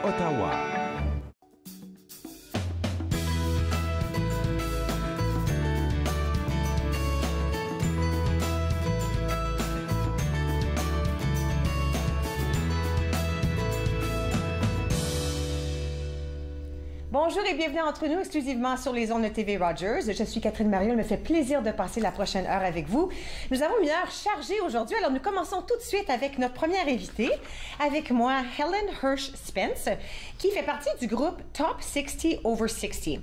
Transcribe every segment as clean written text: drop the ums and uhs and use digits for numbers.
Ottawa. Bonjour et bienvenue entre nous exclusivement sur les ondes de TV Rogers. Je suis Catherine Marion, il me fait plaisir de passer la prochaine heure avec vous. Nous avons une heure chargée aujourd'hui, alors nous commençons tout de suite avec notre première invitée. Avec moi, Helen Hirsch-Spence, qui fait partie du groupe Top 60 Over 60.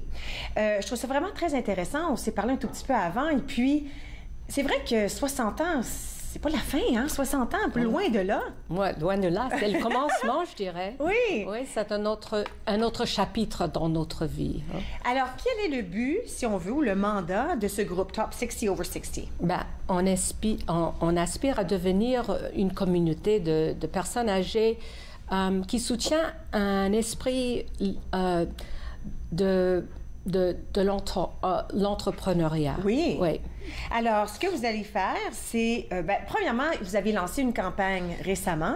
Je trouve ça vraiment très intéressant, on s'est parlé un tout petit peu avant, et puis c'est vrai que 60 ans, c'est pas la fin, hein? 60 ans, un peu loin de là. Ouais, loin de là. C'est le commencement, je dirais. Oui. Oui, c'est un autre chapitre dans notre vie. Hein. Alors, quel est le but, si on veut, ou le mandat de ce groupe Top 60 Over 60? Ben, on aspire à devenir une communauté de personnes âgées qui soutient un esprit de l'entrepreneuriat. Oui. Oui. Alors, ce que vous allez faire, c'est, premièrement, vous avez lancé une campagne récemment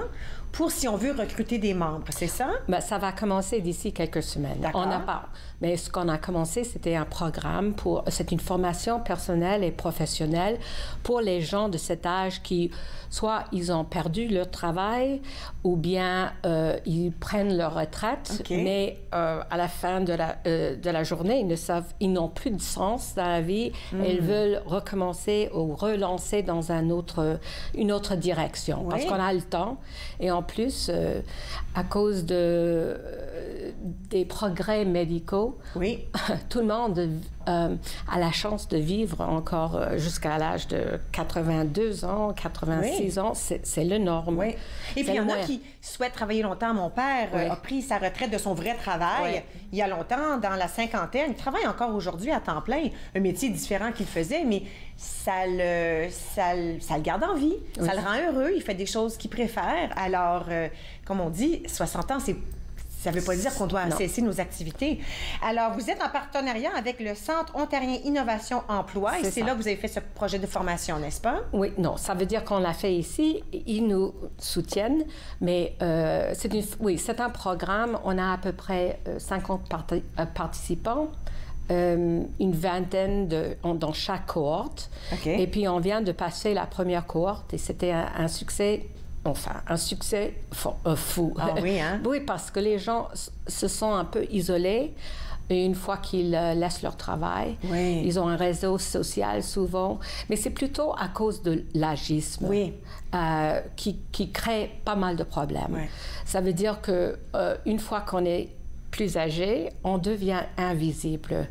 pour, si on veut, recruter des membres, c'est ça? Ben, ça va commencer d'ici quelques semaines. D'accord. On n'a pas. Mais ce qu'on a commencé, c'était un programme c'est une formation personnelle et professionnelle pour les gens de cet âge qui, soit ils ont perdu leur travail ou bien ils prennent leur retraite, Okay. mais à la fin de la journée, ils n'ont plus de sens dans la vie et ils veulent recommencer ou relancer dans une autre direction. Oui. Parce qu'on a le temps et en plus, à cause des progrès médicaux, Oui. tout le monde a la chance de vivre encore jusqu'à l'âge de 82 ans, 86 ans. C'est le norme. Oui. Et puis, il y en a qui souhaitent travailler longtemps. Mon père a pris sa retraite de son vrai travail il y a longtemps, dans la cinquantaine. Il travaille encore aujourd'hui à temps plein, un métier différent qu'il faisait, mais ça le garde en vie. Oui. Ça le rend heureux. Il fait des choses qu'il préfère. Alors, comme on dit, 60 ans, ça ne veut pas dire qu'on doit cesser nos activités. Alors, vous êtes en partenariat avec le Centre ontarien Innovation Emploi et c'est là que vous avez fait ce projet de formation, n'est-ce pas? Oui, non, ça veut dire qu'on l'a fait ici. Ils nous soutiennent, mais c'est un programme. On a à peu près 50 participants. Une vingtaine dans chaque cohorte. Okay. Et puis, on vient de passer la première cohorte et c'était un succès. Enfin, un succès fou. Ah oui, hein? Oui, parce que les gens se sont un peu isolés. Et une fois qu'ils laissent leur travail, ils ont un réseau social souvent. Mais c'est plutôt à cause de l'agisme qui crée pas mal de problèmes. Oui. Ça veut dire que une fois qu'on est plus âgé, on devient invisible.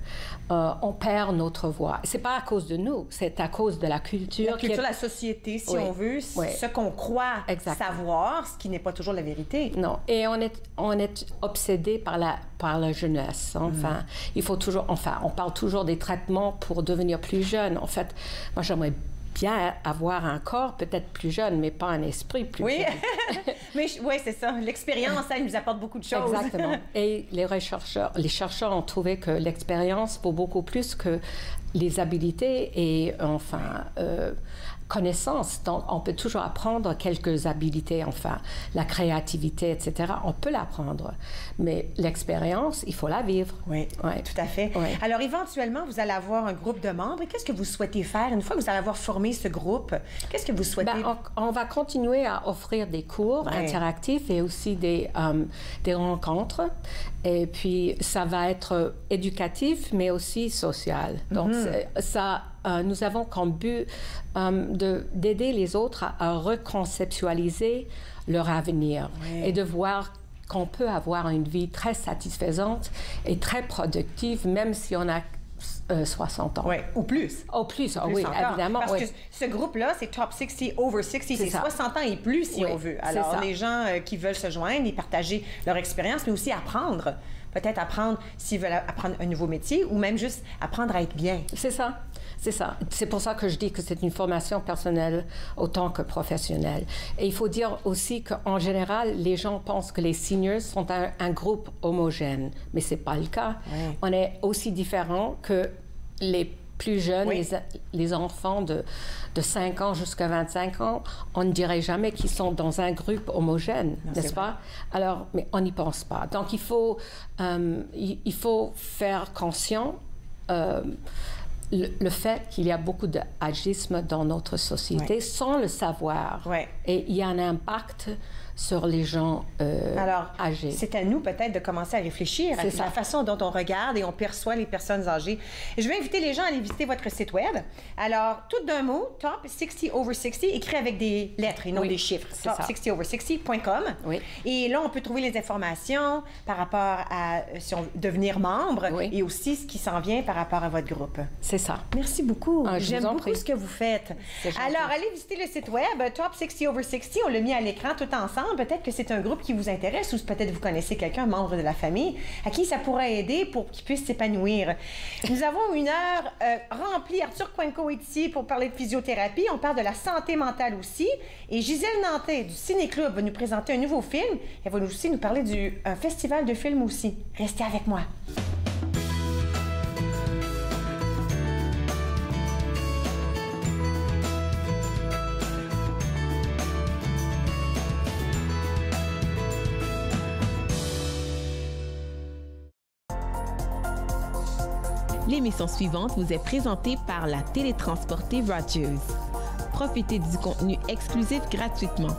On perd notre voix. C'est pas à cause de nous, c'est à cause de la culture. La culture de la société, si on veut, ce qu'on croit savoir, ce qui n'est pas toujours la vérité. Non, et on est obsédé par la jeunesse. Enfin, il faut toujours, on parle toujours des traitements pour devenir plus jeune. En fait, moi j'aimerais bien avoir un corps peut-être plus jeune, mais pas un esprit plus jeune. Mais oui, c'est ça. L'expérience, ça nous apporte beaucoup de choses. Exactement. Et les chercheurs ont trouvé que l'expérience vaut beaucoup plus que les habilités et connaissances. Donc, on peut toujours apprendre quelques habilités, la créativité, etc. On peut l'apprendre, mais l'expérience, il faut la vivre. Oui, tout à fait. Oui. Alors, éventuellement, vous allez avoir un groupe de membres. Qu'est-ce que vous souhaitez faire une fois que vous allez avoir formé ce groupe? Qu'est-ce que vous souhaitez? On va continuer à offrir des cours interactifs et aussi des rencontres. Et puis, ça va être éducatif, mais aussi social. Donc, nous avons comme but d'aider les autres à reconceptualiser leur avenir et de voir qu'on peut avoir une vie très satisfaisante et très productive, même si on a 60 ans. Oui, ou plus. Au plus, oui, encore. Évidemment. Parce que ce groupe-là, c'est Top 60 Over 60, c'est 60 ans et plus, si on veut. Alors, les gens qui veulent se joindre et partager leur expérience, mais aussi apprendre. Peut-être apprendre s'ils veulent apprendre un nouveau métier ou même juste apprendre à être bien. C'est ça. C'est ça. C'est pour ça que je dis que c'est une formation personnelle autant que professionnelle. Et il faut dire aussi qu'en général, les gens pensent que les seniors sont un groupe homogène, mais c'est pas le cas. Oui. On est aussi différents que les plus jeunes, oui. les enfants de 5 ans jusqu'à 25 ans, on ne dirait jamais qu'ils sont dans un groupe homogène, n'est-ce pas? Alors, mais on n'y pense pas. Donc, il faut faire conscient le fait qu'il y a beaucoup d'agisme dans notre société sans le savoir. Et il y a un impact sur les gens âgés. C'est à nous peut-être de commencer à réfléchir à la façon dont on regarde et on perçoit les personnes âgées. Je vais inviter les gens à aller visiter votre site web. Alors, tout d'un mot, Top60over60, écrit avec des lettres et non des chiffres. Top60over60.com. Et là, on peut trouver les informations par rapport à devenir membre et aussi ce qui s'en vient par rapport à votre groupe. C'est ça. Merci beaucoup. J'aime beaucoup ce que vous faites. Alors, allez visiter le site web Top60over60. On l'a mis à l'écran tout ensemble. Peut-être que c'est un groupe qui vous intéresse ou peut-être vous connaissez quelqu'un, membre de la famille, à qui ça pourrait aider pour qu'il puisse s'épanouir. Nous avons une heure remplie. Arthur Coinco est ici pour parler de physiothérapie. On parle de la santé mentale aussi. Et Gisèle Nantais du Ciné-Club va nous présenter un nouveau film. Elle va aussi nous parler d'un festival de films aussi. Restez avec moi. L'émission suivante vous est présentée par la télétransportée Rogers. Profitez du contenu exclusif gratuitement.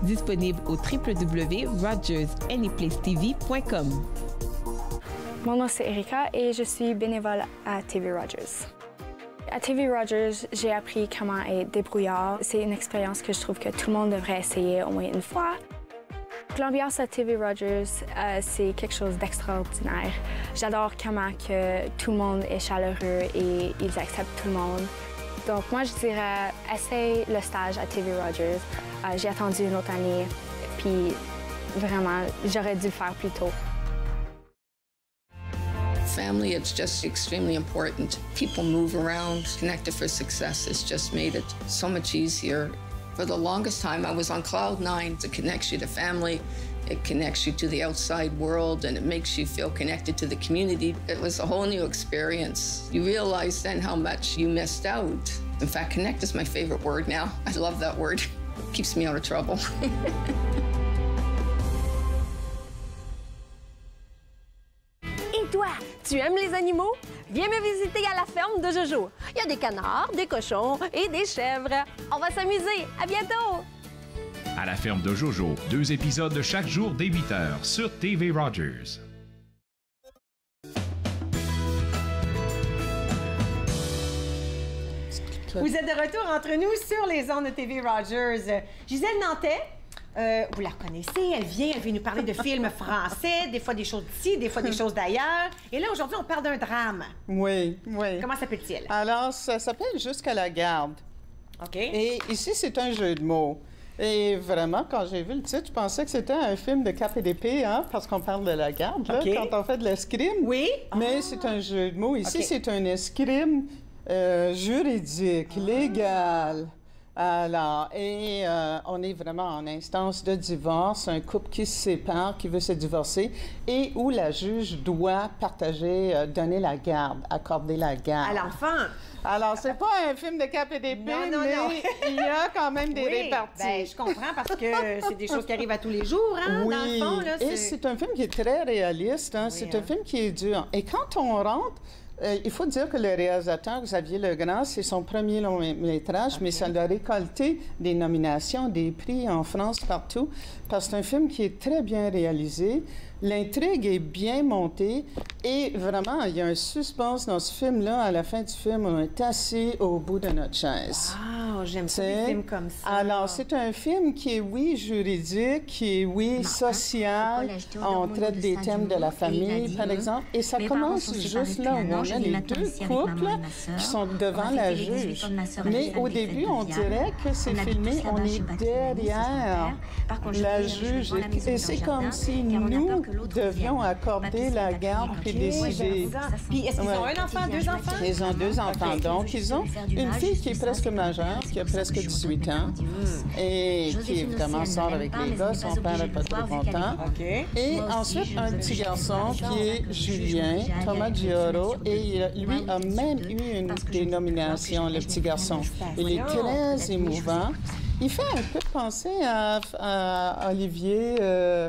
Disponible au www.rogersanyplacetv.com. Mon nom c'est Erika et je suis bénévole à TV Rogers. À TV Rogers, j'ai appris comment être débrouillard. C'est une expérience que je trouve que tout le monde devrait essayer au moins une fois. L'ambiance à TV Rogers, c'est quelque chose d'extraordinaire. J'adore comment que tout le monde est chaleureux et ils acceptent tout le monde. Donc moi, je dirais, essaye le stage à TV Rogers. J'ai attendu une autre année, puis vraiment, j'aurais dû le faire plus tôt. Family, it's just extremely important. People move around. Connected for Success has just made it so much easier. For the longest time, I was on cloud nine. It connects you to family, it connects you to the outside world, and it makes you feel connected to the community. It was a whole new experience. You realize then how much you missed out. In fact, connect is my favorite word now. I love that word. It keeps me out of trouble. Et toi, tu aimes les animaux? Viens me visiter à la ferme de Jojo. Il y a des canards, des cochons et des chèvres. On va s'amuser. À bientôt! À la ferme de Jojo, 2 épisodes de chaque jour dès 8h sur TV Rogers. Vous êtes de retour entre nous sur les ondes de TV Rogers. Gisèle Nantais, vous la connaissez, elle vient nous parler de films français, des fois des choses d'ici, des fois des choses d'ailleurs. Et là, aujourd'hui, on parle d'un drame. Oui. Comment s'appelle-t-il? Alors, ça s'appelle Jusqu'à la garde. OK. Et ici, c'est un jeu de mots. Et vraiment, quand j'ai vu le titre, je pensais que c'était un film de cap et d'épée, hein, parce qu'on parle de la garde, là, quand on fait de l'escrime. Oui. Mais c'est un jeu de mots. Ici, c'est un escrime juridique, légal. Alors, on est vraiment en instance de divorce, un couple qui se sépare, qui veut se divorcer, et où la juge doit donner la garde, accorder la garde. À l'enfant. Alors, c'est pas un film de cap et d'épée, mais il y a quand même des réparties. Ben, je comprends, parce que c'est des choses qui arrivent à tous les jours, hein, dans le fond. Là, et c'est un film qui est très réaliste, hein? C'est un film qui est dur. Et quand on rentre, il faut dire que le réalisateur, Xavier Legrand, c'est son premier long métrage, mais ça lui a récolté des nominations, des prix en France, partout, parce que c'est un film qui est très bien réalisé. L'intrigue est bien montée et vraiment, il y a un suspense dans ce film-là. À la fin du film, on est assis au bout de notre chaise. Wow, j'aime ça, des films comme ça. Alors, c'est un film qui est, oui, juridique, qui est, oui, social. On traite des thèmes de la famille, par exemple. Et ça commence juste là où on a les deux couples qui sont devant la juge. Mais au début, on dirait que c'est filmé, on est derrière la juge. Et c'est comme si nous devions accorder la garde puis décider. Puis est-ce qu'ils ont un enfant, 2 enfants? Ils ont 2 enfants. Donc, ils ont une fille qui est presque majeure, qui a presque 18 ans et qui, évidemment, sort avec les gars. Son père n'est pas très content. Et ensuite, un petit garçon qui est Julien, Thomas Gioro, et lui a même eu une des nominations, le petit garçon. Il est très émouvant. Il fait un peu penser à Olivier,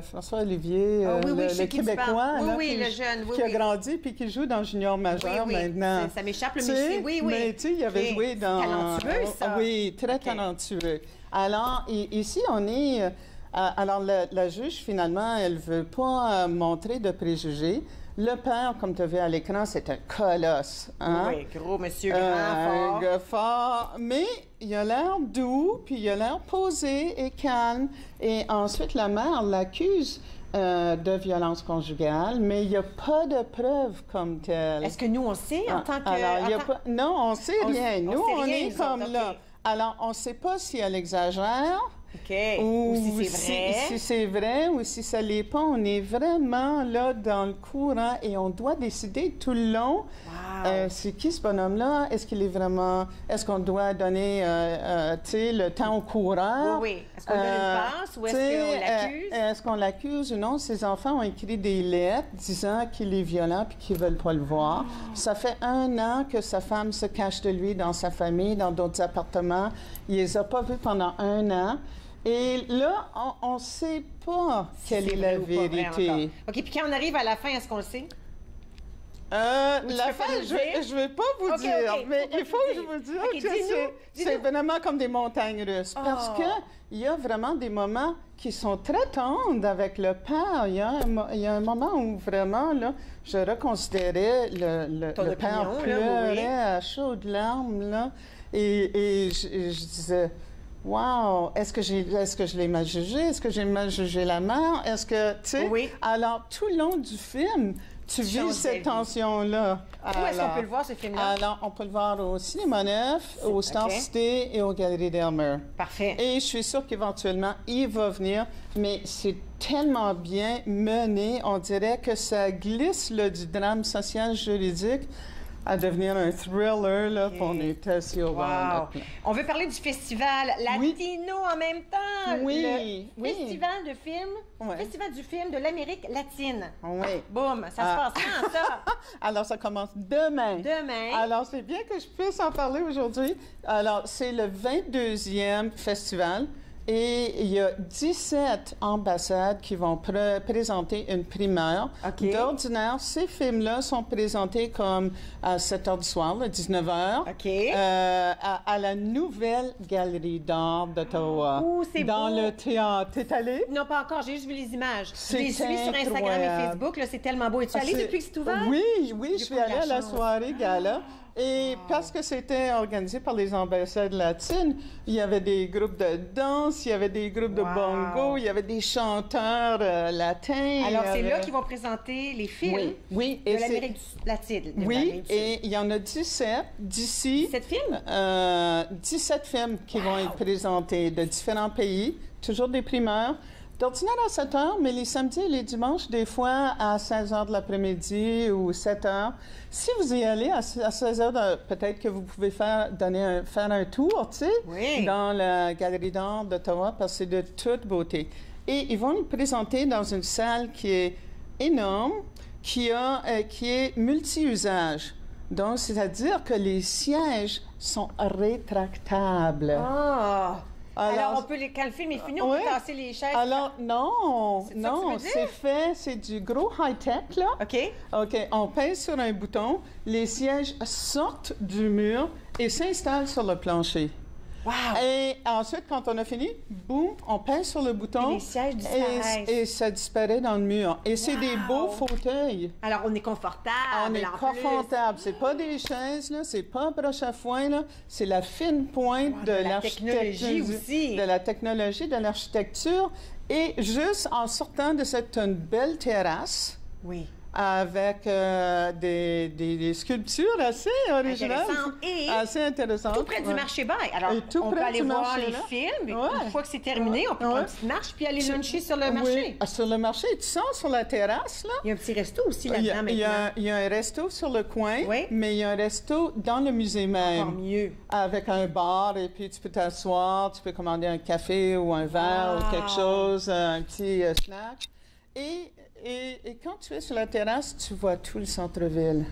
François Olivier, le Québécois, le jeune, qui a grandi puis qui joue dans Junior Majeur maintenant. Ça m'échappe, mais Mais tu sais, il avait joué dans... Talentueux, ça. Oui, très talentueux. Alors, ici, on est... alors, la juge, finalement, elle ne veut pas montrer de préjugés. Le père, comme tu as vu à l'écran, c'est un colosse. Hein? Oui, gros monsieur, grand, fort. Fort. Mais il a l'air doux, puis il a l'air posé et calme. Et ensuite, la mère l'accuse de violence conjugale, mais il n'y a pas de preuves comme telles. Est-ce que nous, on sait en tant que... Alors, non, on ne sait rien. Nous, on est comme là. Alors, on ne sait pas si elle exagère. Ou si c'est vrai. Si c'est vrai ou si ça l'est pas, on est vraiment là dans le courant et on doit décider tout le long. C'est qui ce bonhomme-là? Est-ce qu'il est vraiment... Est-ce qu'on doit donner le temps au coureur? Oui. Est-ce qu'on donne une passe ou est-ce qu'on l'accuse? Est-ce qu'on l'accuse ou non? Ses enfants ont écrit des lettres disant qu'il est violent puis qu'ils ne veulent pas le voir. Ça fait 1 an que sa femme se cache de lui dans sa famille, dans d'autres appartements. Il ne les a pas vus pendant 1 an. Et là, on ne sait pas quelle est la vérité. OK, puis quand on arrive à la fin, est-ce qu'on le sait? La fin, je ne vais pas vous dire, mais il faut que je vous dise que c'est vraiment comme des montagnes russes. Parce qu'il y a vraiment des moments qui sont très tendres avec le père. Il y a un moment où vraiment, là, je reconsidérais le père pleurait à chaudes larmes, là, et je disais... Wow! Est-ce que je l'ai mal jugé? Est-ce que j'ai mal jugé la mère? Est-ce que, tu sais... Oui. Alors, tout le long du film, tu vis cette tension-là. Où est-ce qu'on peut le voir, ce film-là? Alors, on peut le voir au Cinéma Neuf, au Star Cité et aux Galeries d'Elmer. Parfait. Et je suis sûre qu'éventuellement, il va venir, mais c'est tellement bien mené. On dirait que ça glisse là, du drame social juridique à devenir un thriller, là, on est assis au bord. On veut parler du festival Latino en même temps. Oui. Le festival de film, festival du film de l'Amérique latine. Oui. Boum, ça se passe quand, ça? Alors, ça commence demain. Demain. Alors, c'est bien que je puisse en parler aujourd'hui. Alors, c'est le 22e festival. Et il y a 17 ambassades qui vont présenter une primeur. D'ordinaire, ces films-là sont présentés comme à 7 h du soir, à 19 h, à la nouvelle Galerie d'art d'Ottawa. C'est dans beau. Le théâtre. T'es allé? Non, pas encore. J'ai juste vu les images. Je les suis sur incroyable. Instagram et Facebook. C'est tellement beau. Es-tu allé depuis que c'est ouvert? Oui, je suis allée à la soirée gala. Et parce que c'était organisé par les ambassades latines, il y avait des groupes de danse, il y avait des groupes de bongo, il y avait des chanteurs latins. Alors, c'est là qu'ils vont présenter les films de l'Amérique latine. Oui, et il y en a 17 d'ici. 17 films? 17 films qui vont être présentés de différents pays, toujours des primeurs. D'ordinaire à 7 h, mais les samedis et les dimanches, des fois à 16 h de l'après-midi ou 7 h. Si vous y allez à 16 h, peut-être que vous pouvez faire un tour, tu sais, dans la Galerie d'art d'Ottawa, parce que c'est de toute beauté. Et ils vont le présenter dans une salle qui est énorme, qui est multi-usage. Donc, c'est-à-dire que les sièges sont rétractables. Alors, quand le film est fini, on peut tasser les chaises. Alors, non, c'est du gros high-tech, là. OK, on pèse sur un bouton, les sièges sortent du mur et s'installent sur le plancher. Wow! Et ensuite, quand on a fini, boum, on pèse sur le bouton. Et les sièges disparaissent. Et ça disparaît dans le mur. Et c'est des beaux fauteuils. Alors, on est confortable. On est confortable. C'est pas des chaises, là. C'est pas un broche à foin, là. C'est la fine pointe de l'architecture. De la technologie, de l'architecture. Et juste en sortant de cette une belle terrasse. avec des sculptures assez originales. Et assez intéressantes. Tout près du marché Bail. Alors, on peut aller voir les films. Une fois que c'est terminé, on peut prendre une petite marche puis aller luncher sur le marché. Oui, sur le marché. Tu sens sur la terrasse, là? Il y a un petit resto aussi là-dedans maintenant. Il y a un resto sur le coin, oui. Mais il y a un resto dans le musée même. Encore mieux. Avec un bar, et puis tu peux t'asseoir, tu peux commander un café ou un verre ou quelque chose, un petit snack. Et quand tu es sur la terrasse, tu vois tout le centre-ville.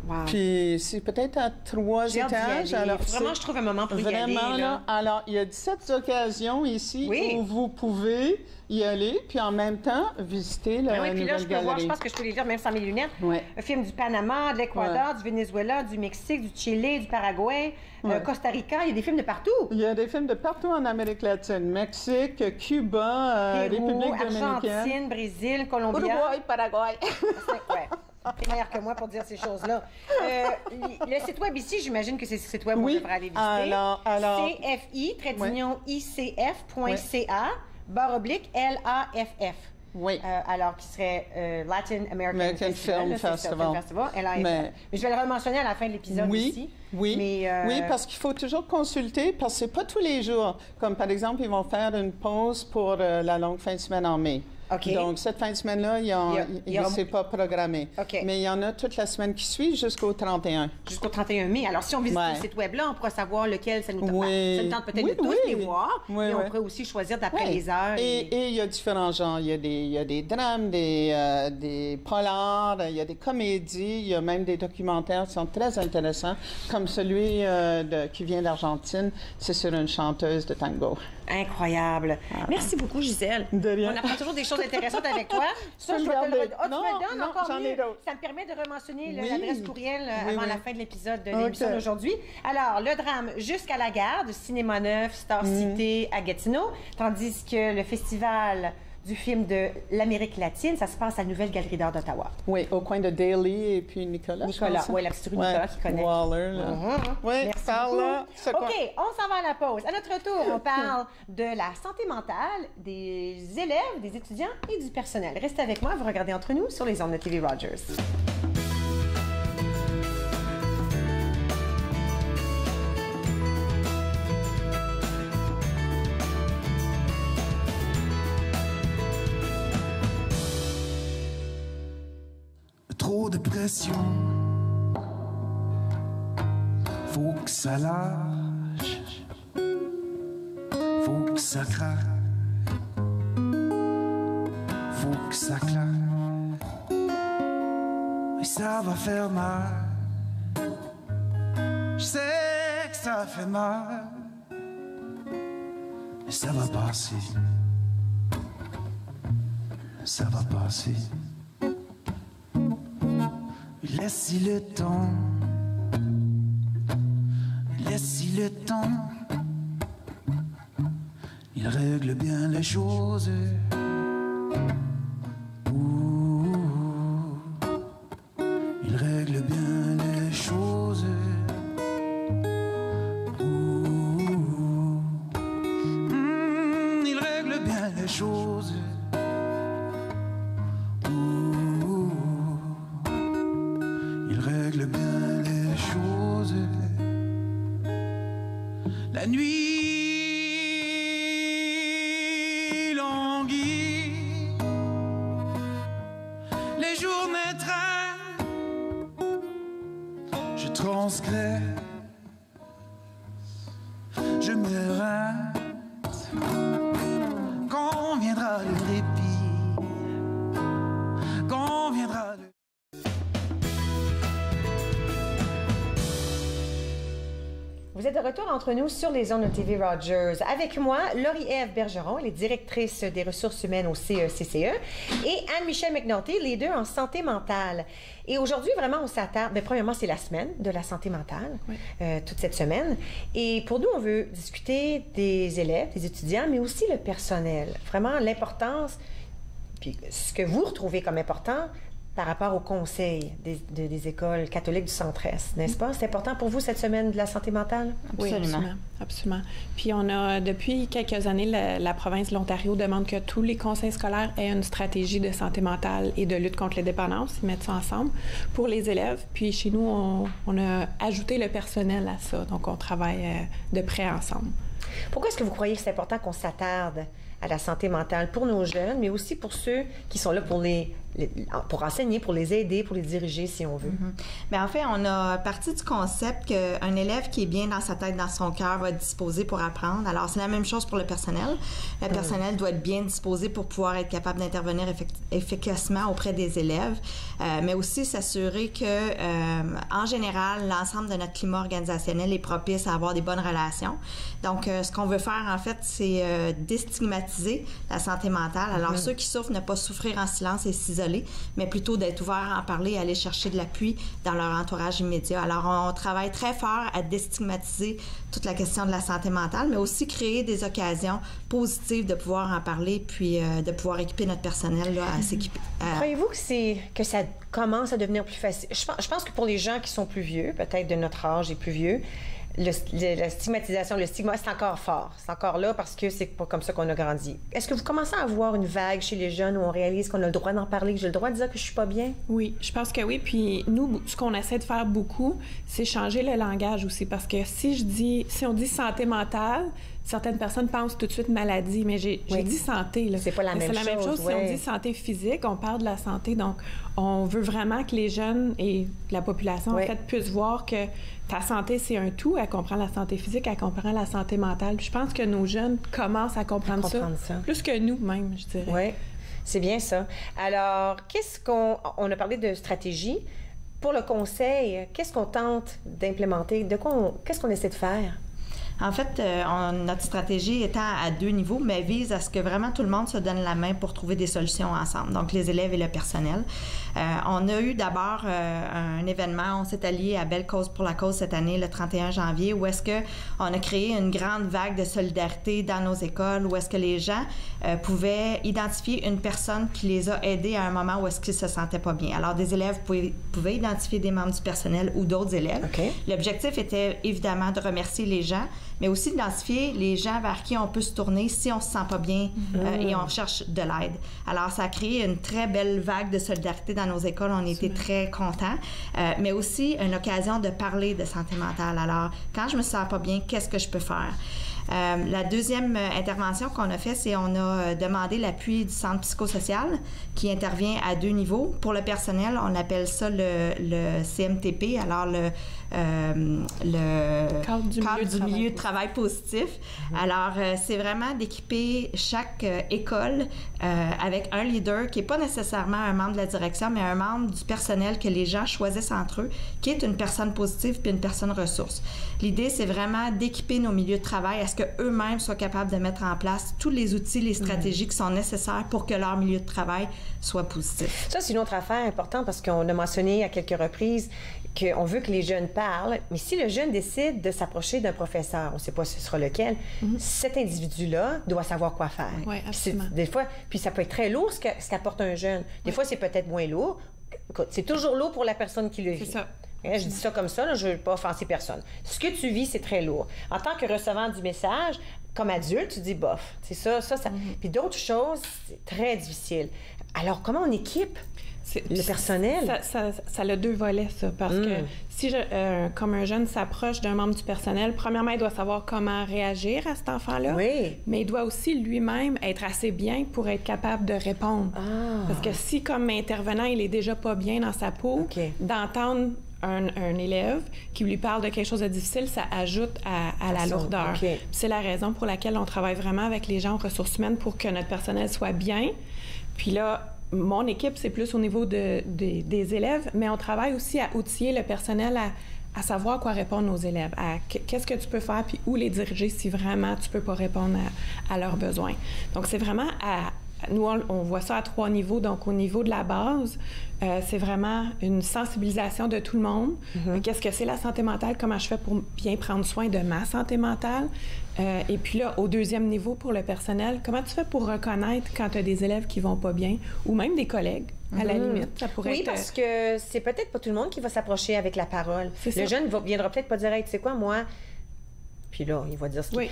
Wow. Puis c'est peut-être à 3 étages. Alors, vraiment, je trouve un moment pour y aller. Là. Alors, il y a 17 occasions ici où vous pouvez y aller, puis en même temps, visiter la puis là, je peux galerie. voir, je pense que je peux les lire même sans mes lunettes. Un film du Panama, de l'Équateur, du Venezuela, du Mexique, du Chili, du Paraguay, Costa Rica. Il y a des films de partout. Il y a des films de partout en Amérique latine. Mexique, Cuba, Pérou, République dominicaine. Argentine, Brésil, Colombie. Uruguay, Paraguay. C'est meilleur que moi pour dire ces choses-là. Le site web ici, j'imagine que c'est le site web où on devrait aller visiter. Alors... CFI-ICF.ca /LAFF. Oui. Alors, qui serait Latin American Film Festival. Mais je vais le rementionner à la fin de l'épisode ici. Oui, oui, parce qu'il faut toujours consulter, parce que c'est pas tous les jours. Comme par exemple, ils vont faire une pause pour la longue fin de semaine en mai. Okay. Donc, cette fin de semaine-là, c'est pas programmé. Okay. Mais il y en a toute la semaine qui suit jusqu'au 31. Jusqu'au 31 mai. Alors, si on visite ce site web-là, on pourra savoir lequel ça nous tente. Ça nous tente peut-être de tous les voir. Mais on pourrait aussi choisir d'après les heures. Et il y a différents genres. Il y a des drames, des polars, il y a des comédies, il y a même des documentaires qui sont très intéressants, comme celui qui vient d'Argentine. C'est sur une chanteuse de tango. Incroyable. Merci beaucoup, Gisèle. De rien. On apprend toujours des choses intéressantes avec toi. Ça, je vais te le redonner. Non, encore j'en mieux. ai d'autres. Ça me permet de rementionner l'adresse courriel avant la fin de l'épisode de l'émission d'aujourd'hui. Alors, le drame Jusqu'à la garde, Cinéma Neuf, Star Cité à Gatineau, tandis que le festival du film de l'Amérique latine, ça se passe à la Nouvelle Galerie d'art d'Ottawa. Oui, au coin de Daly et puis Nicolas. Oui, la petite rue Nicolas qui connaît. Waller, là. Oui, merci beaucoup. OK, on s'en va à la pause. À notre retour, on parle de la santé mentale des élèves, des étudiants et du personnel. Restez avec moi, vous regardez Entre nous sur les ondes de TV Rogers. Trop de pression, faut que ça lâche, faut que ça craque, faut que ça claque, et ça va faire mal, je sais que ça fait mal, mais ça va passer, ça va passer. Laisse-y le temps, laisse-y le temps, il règle bien les choses. Il règle bien les choses. Il règle bien les choses. Règle bien les choses. La nuit languit, les journées traînent, je transgresse, je me rince. Quand viendra le répit, quand viendra le... Vous êtes de retour entre nous sur les ondes de TV Rogers. Avec moi, Laurie-Ève Bergeron, elle est directrice des ressources humaines au CECCE, et Anne-Michelle McNulty, les deux en santé mentale. Et aujourd'hui, vraiment, on s'attarde... Bien, premièrement, c'est la semaine de la santé mentale, toute cette semaine. Et pour nous, on veut discuter des élèves, des étudiants, mais aussi le personnel. Vraiment, l'importance, puis ce que vous retrouvez comme important par rapport au conseil des écoles catholiques du Centre-Est, n'est-ce pas? C'est important pour vous, cette semaine de la santé mentale? Oui, absolument. Puis on a, depuis quelques années, la province de l'Ontario demande que tous les conseils scolaires aient une stratégie de santé mentale et de lutte contre les dépendances. Ils mettent ça ensemble pour les élèves. Puis chez nous, on a ajouté le personnel à ça. Donc, on travaille de près ensemble. Pourquoi est-ce que vous croyez que c'est important qu'on s'attarde à la santé mentale pour nos jeunes, mais aussi pour ceux qui sont là pour enseigner, pour les aider, pour les diriger, si on veut? Bien, en fait, on a parti du concept qu'un élève qui est bien dans sa tête, dans son cœur, va être disposé pour apprendre. Alors, c'est la même chose pour le personnel. Le personnel doit être bien disposé pour pouvoir être capable d'intervenir efficacement auprès des élèves, mais aussi s'assurer que, en général, l'ensemble de notre climat organisationnel est propice à avoir des bonnes relations. Donc, ce qu'on veut faire, en fait, c'est déstigmatiser la santé mentale. Alors, ceux qui souffrent, ne pas souffrir en silence et s'isoler, mais plutôt d'être ouverts à en parler et aller chercher de l'appui dans leur entourage immédiat. Alors, on travaille très fort à déstigmatiser toute la question de la santé mentale, mais aussi créer des occasions positives de pouvoir en parler, puis de pouvoir équiper notre personnel là, à s'équiper. Croyez-vous que ça commence à devenir plus facile? Je pense que pour les gens qui sont plus vieux, peut-être de notre âge et plus vieux, la stigmatisation, le stigma, c'est encore fort. C'est encore là parce que c'est pas comme ça qu'on a grandi. Est-ce que vous commencez à avoir une vague chez les jeunes où on réalise qu'on a le droit d'en parler, que j'ai le droit de dire que je suis pas bien? Oui, je pense que oui. Puis nous, ce qu'on essaie de faire beaucoup, c'est changer le langage aussi. Parce que si on dit santé mentale, certaines personnes pensent tout de suite maladie, mais j'ai dit santé. Là. C'est pas la même chose. C'est la même chose. Si on dit santé physique, on parle de la santé. Donc, on veut vraiment que les jeunes et la population, en fait, puissent voir que ta santé, c'est un tout. Elle comprend la santé physique, elle comprend la santé mentale. Puis je pense que nos jeunes commencent à comprendre ça. Plus que nous, même, je dirais. Oui, c'est bien ça. Alors, on a parlé de stratégie. Pour le conseil, qu'est-ce qu'on tente d'implémenter? Qu'est-ce qu'on essaie de faire? En fait, notre stratégie étant à 2 niveaux, mais vise à ce que vraiment tout le monde se donne la main pour trouver des solutions ensemble, donc les élèves et le personnel. On a eu d'abord un événement, on s'est allié à Belle Cause pour la cause cette année, le 31 janvier, où est-ce qu'on a créé une grande vague de solidarité dans nos écoles, où est-ce que les gens pouvaient identifier une personne qui les a aidés à un moment où est-ce qu'ils se sentaient pas bien. Alors, des élèves pouvaient identifier des membres du personnel ou d'autres élèves. Okay. L'objectif était évidemment de remercier les gens, mais aussi d'identifier les gens vers qui on peut se tourner si on se sent pas bien et on cherche de l'aide. Alors, ça a créé une très belle vague de solidarité dans nos écoles. On était très contents, mais aussi une occasion de parler de santé mentale. Alors, quand je me sens pas bien, qu'est-ce que je peux faire? La deuxième intervention qu'on a fait, c'est on a demandé l'appui du centre psychosocial qui intervient à 2 niveaux. Pour le personnel, on appelle ça le CMTP, alors le cadre du milieu de travail positif. Alors, c'est vraiment d'équiper chaque école avec un leader qui n'est pas nécessairement un membre de la direction, mais un membre du personnel que les gens choisissent entre eux, qui est une personne positive puis une personne ressource. L'idée, c'est vraiment d'équiper nos milieux de travail à ce qu'eux-mêmes soient capables de mettre en place tous les outils, les stratégies qui sont nécessaires pour que leur milieu de travail soit positif. Ça, c'est une autre affaire importante parce qu'on a mentionné à quelques reprises qu'on veut que les jeunes parlent, mais si le jeune décide de s'approcher d'un professeur, on ne sait pas ce sera lequel, cet individu-là doit savoir quoi faire. Oui, absolument. Des fois, puis ça peut être très lourd ce qu'apporte un jeune. Des fois, c'est peut-être moins lourd. Écoute, c'est toujours lourd pour la personne qui le vit. C'est ça. Je dis ça comme ça, là, je ne veux pas offenser personne. Ce que tu vis, c'est très lourd. En tant que recevant du message, comme adulte, tu dis bof. C'est ça. Puis d'autres choses, c'est très difficile. Alors, comment on équipe le personnel? Ça a 2 volets, ça. Parce que si, comme un jeune s'approche d'un membre du personnel, premièrement, il doit savoir comment réagir à cet enfant-là. Oui. Mais il doit aussi lui-même être assez bien pour être capable de répondre. Parce que si, comme intervenant, il est déjà pas bien dans sa peau, d'entendre un élève qui lui parle de quelque chose de difficile, ça ajoute à la lourdeur. C'est la raison pour laquelle on travaille vraiment avec les gens en ressources humaines pour que notre personnel soit bien. Puis là, mon équipe, c'est plus au niveau des élèves, mais on travaille aussi à outiller le personnel à savoir quoi répondre aux élèves, à qu'est-ce que tu peux faire, puis où les diriger si vraiment tu peux pas répondre à leurs besoins. Donc, c'est vraiment nous, on voit ça à 3 niveaux. Donc, au niveau de la base, c'est vraiment une sensibilisation de tout le monde. Qu'est-ce que c'est la santé mentale? Comment je fais pour bien prendre soin de ma santé mentale? Et puis là, au 2e niveau, pour le personnel, comment tu fais pour reconnaître quand tu as des élèves qui vont pas bien ou même des collègues? à la limite. Ça pourrait oui, être... parce que c'est peut-être pas tout le monde qui va s'approcher avec la parole. Le jeune viendra peut-être pas dire, hey, tu sais quoi, moi... Puis là, il va dire ce qu'il... Oui.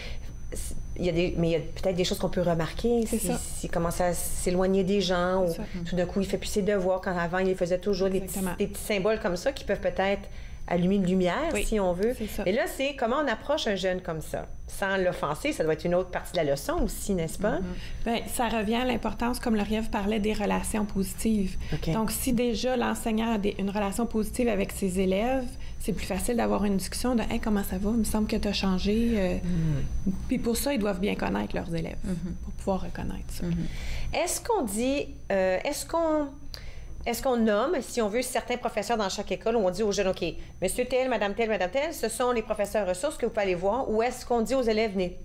Mais il y a peut-être des choses qu'on peut remarquer s'il commence à s'éloigner des gens ou tout d'un coup, il fait plus ses devoirs quand avant, il faisait toujours des petits symboles comme ça qui peuvent peut-être allumer une lumière, si on veut. Mais là, c'est comment on approche un jeune comme ça. Sans l'offenser, ça doit être une autre partie de la leçon aussi, n'est-ce pas? Bien, ça revient à l'importance, comme Lauriève parlait, des relations positives. Donc, si déjà l'enseignant a une relation positive avec ses élèves, c'est plus facile d'avoir une discussion de « Hey, comment ça va? Il me semble que tu as changé. Puis pour ça, ils doivent bien connaître leurs élèves, pour pouvoir reconnaître ça. Est-ce qu'on dit... Est-ce qu'on nomme, si on veut, certains professeurs dans chaque école où on dit aux jeunes, OK, monsieur tel, madame tel, ce sont les professeurs ressources que vous pouvez aller voir, ou est-ce qu'on dit aux élèves, venez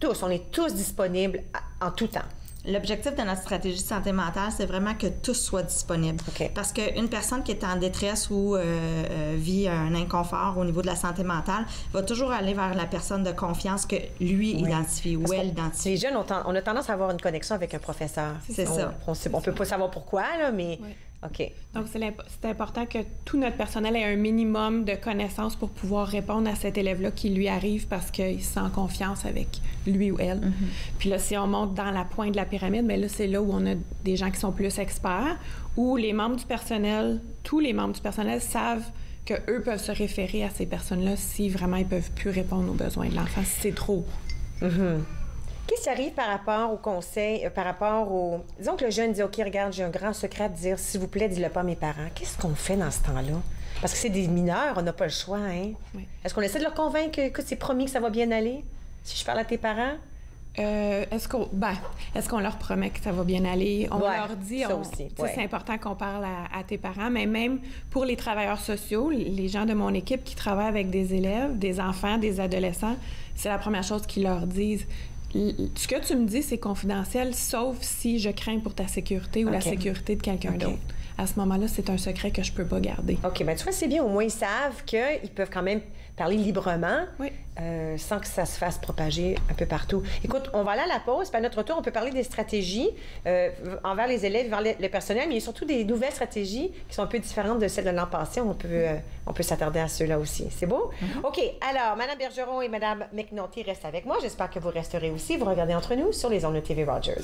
tous, on est tous disponibles en tout temps? L'objectif de notre stratégie de santé mentale, c'est vraiment que tous soient disponibles. Parce qu'une personne qui est en détresse ou vit un inconfort au niveau de la santé mentale va toujours aller vers la personne de confiance que lui identifie ou elle identifie. Les jeunes, on a tendance à avoir une connexion avec un professeur. C'est ça. On peut pas savoir pourquoi, là, mais... OK. Donc, c'est important que tout notre personnel ait un minimum de connaissances pour pouvoir répondre à cet élève-là qui lui arrive parce qu'il se sent en confiance avec lui ou elle. Puis là, si on monte dans la pointe de la pyramide, bien là, c'est là où on a des gens qui sont plus experts, où les membres du personnel, tous les membres du personnel savent qu'eux peuvent se référer à ces personnes-là si vraiment ils peuvent plus répondre aux besoins de l'enfant, si c'est trop. Qu'est-ce qui arrive par rapport au conseil, par rapport au... Disons que le jeune dit, OK, regarde, j'ai un grand secret à te dire, s'il vous plaît, dis-le pas à mes parents. Qu'est-ce qu'on fait dans ce temps-là? Parce que c'est des mineurs, on n'a pas le choix, hein? Est-ce qu'on essaie de leur convaincre que c'est promis que ça va bien aller? Si je parle à tes parents? Est-ce qu'on leur promet que ça va bien aller? On leur dit... Ça aussi. C'est important qu'on parle à tes parents, mais même pour les travailleurs sociaux, les gens de mon équipe qui travaillent avec des élèves, des enfants, des adolescents, c'est la première chose qu'ils leur disent. Ce que tu me dis, c'est confidentiel, sauf si je crains pour ta sécurité ou la sécurité de quelqu'un d'autre. À ce moment-là, c'est un secret que je peux pas garder. OK, bien tu vois, c'est bien. Au moins, ils savent qu'ils peuvent quand même parler librement sans que ça se fasse propager un peu partout. Écoute, on va aller à la pause. Puis à notre retour, on peut parler des stratégies envers les élèves, envers le personnel, mais il y a surtout des nouvelles stratégies qui sont un peu différentes de celles de l'an passé. On peut s'attarder à ceux-là aussi. C'est beau? OK, alors, Mme Bergeron et Mme McNulty restent avec moi. J'espère que vous resterez aussi. Vous regardez Entre nous sur les ondes de TV Rogers.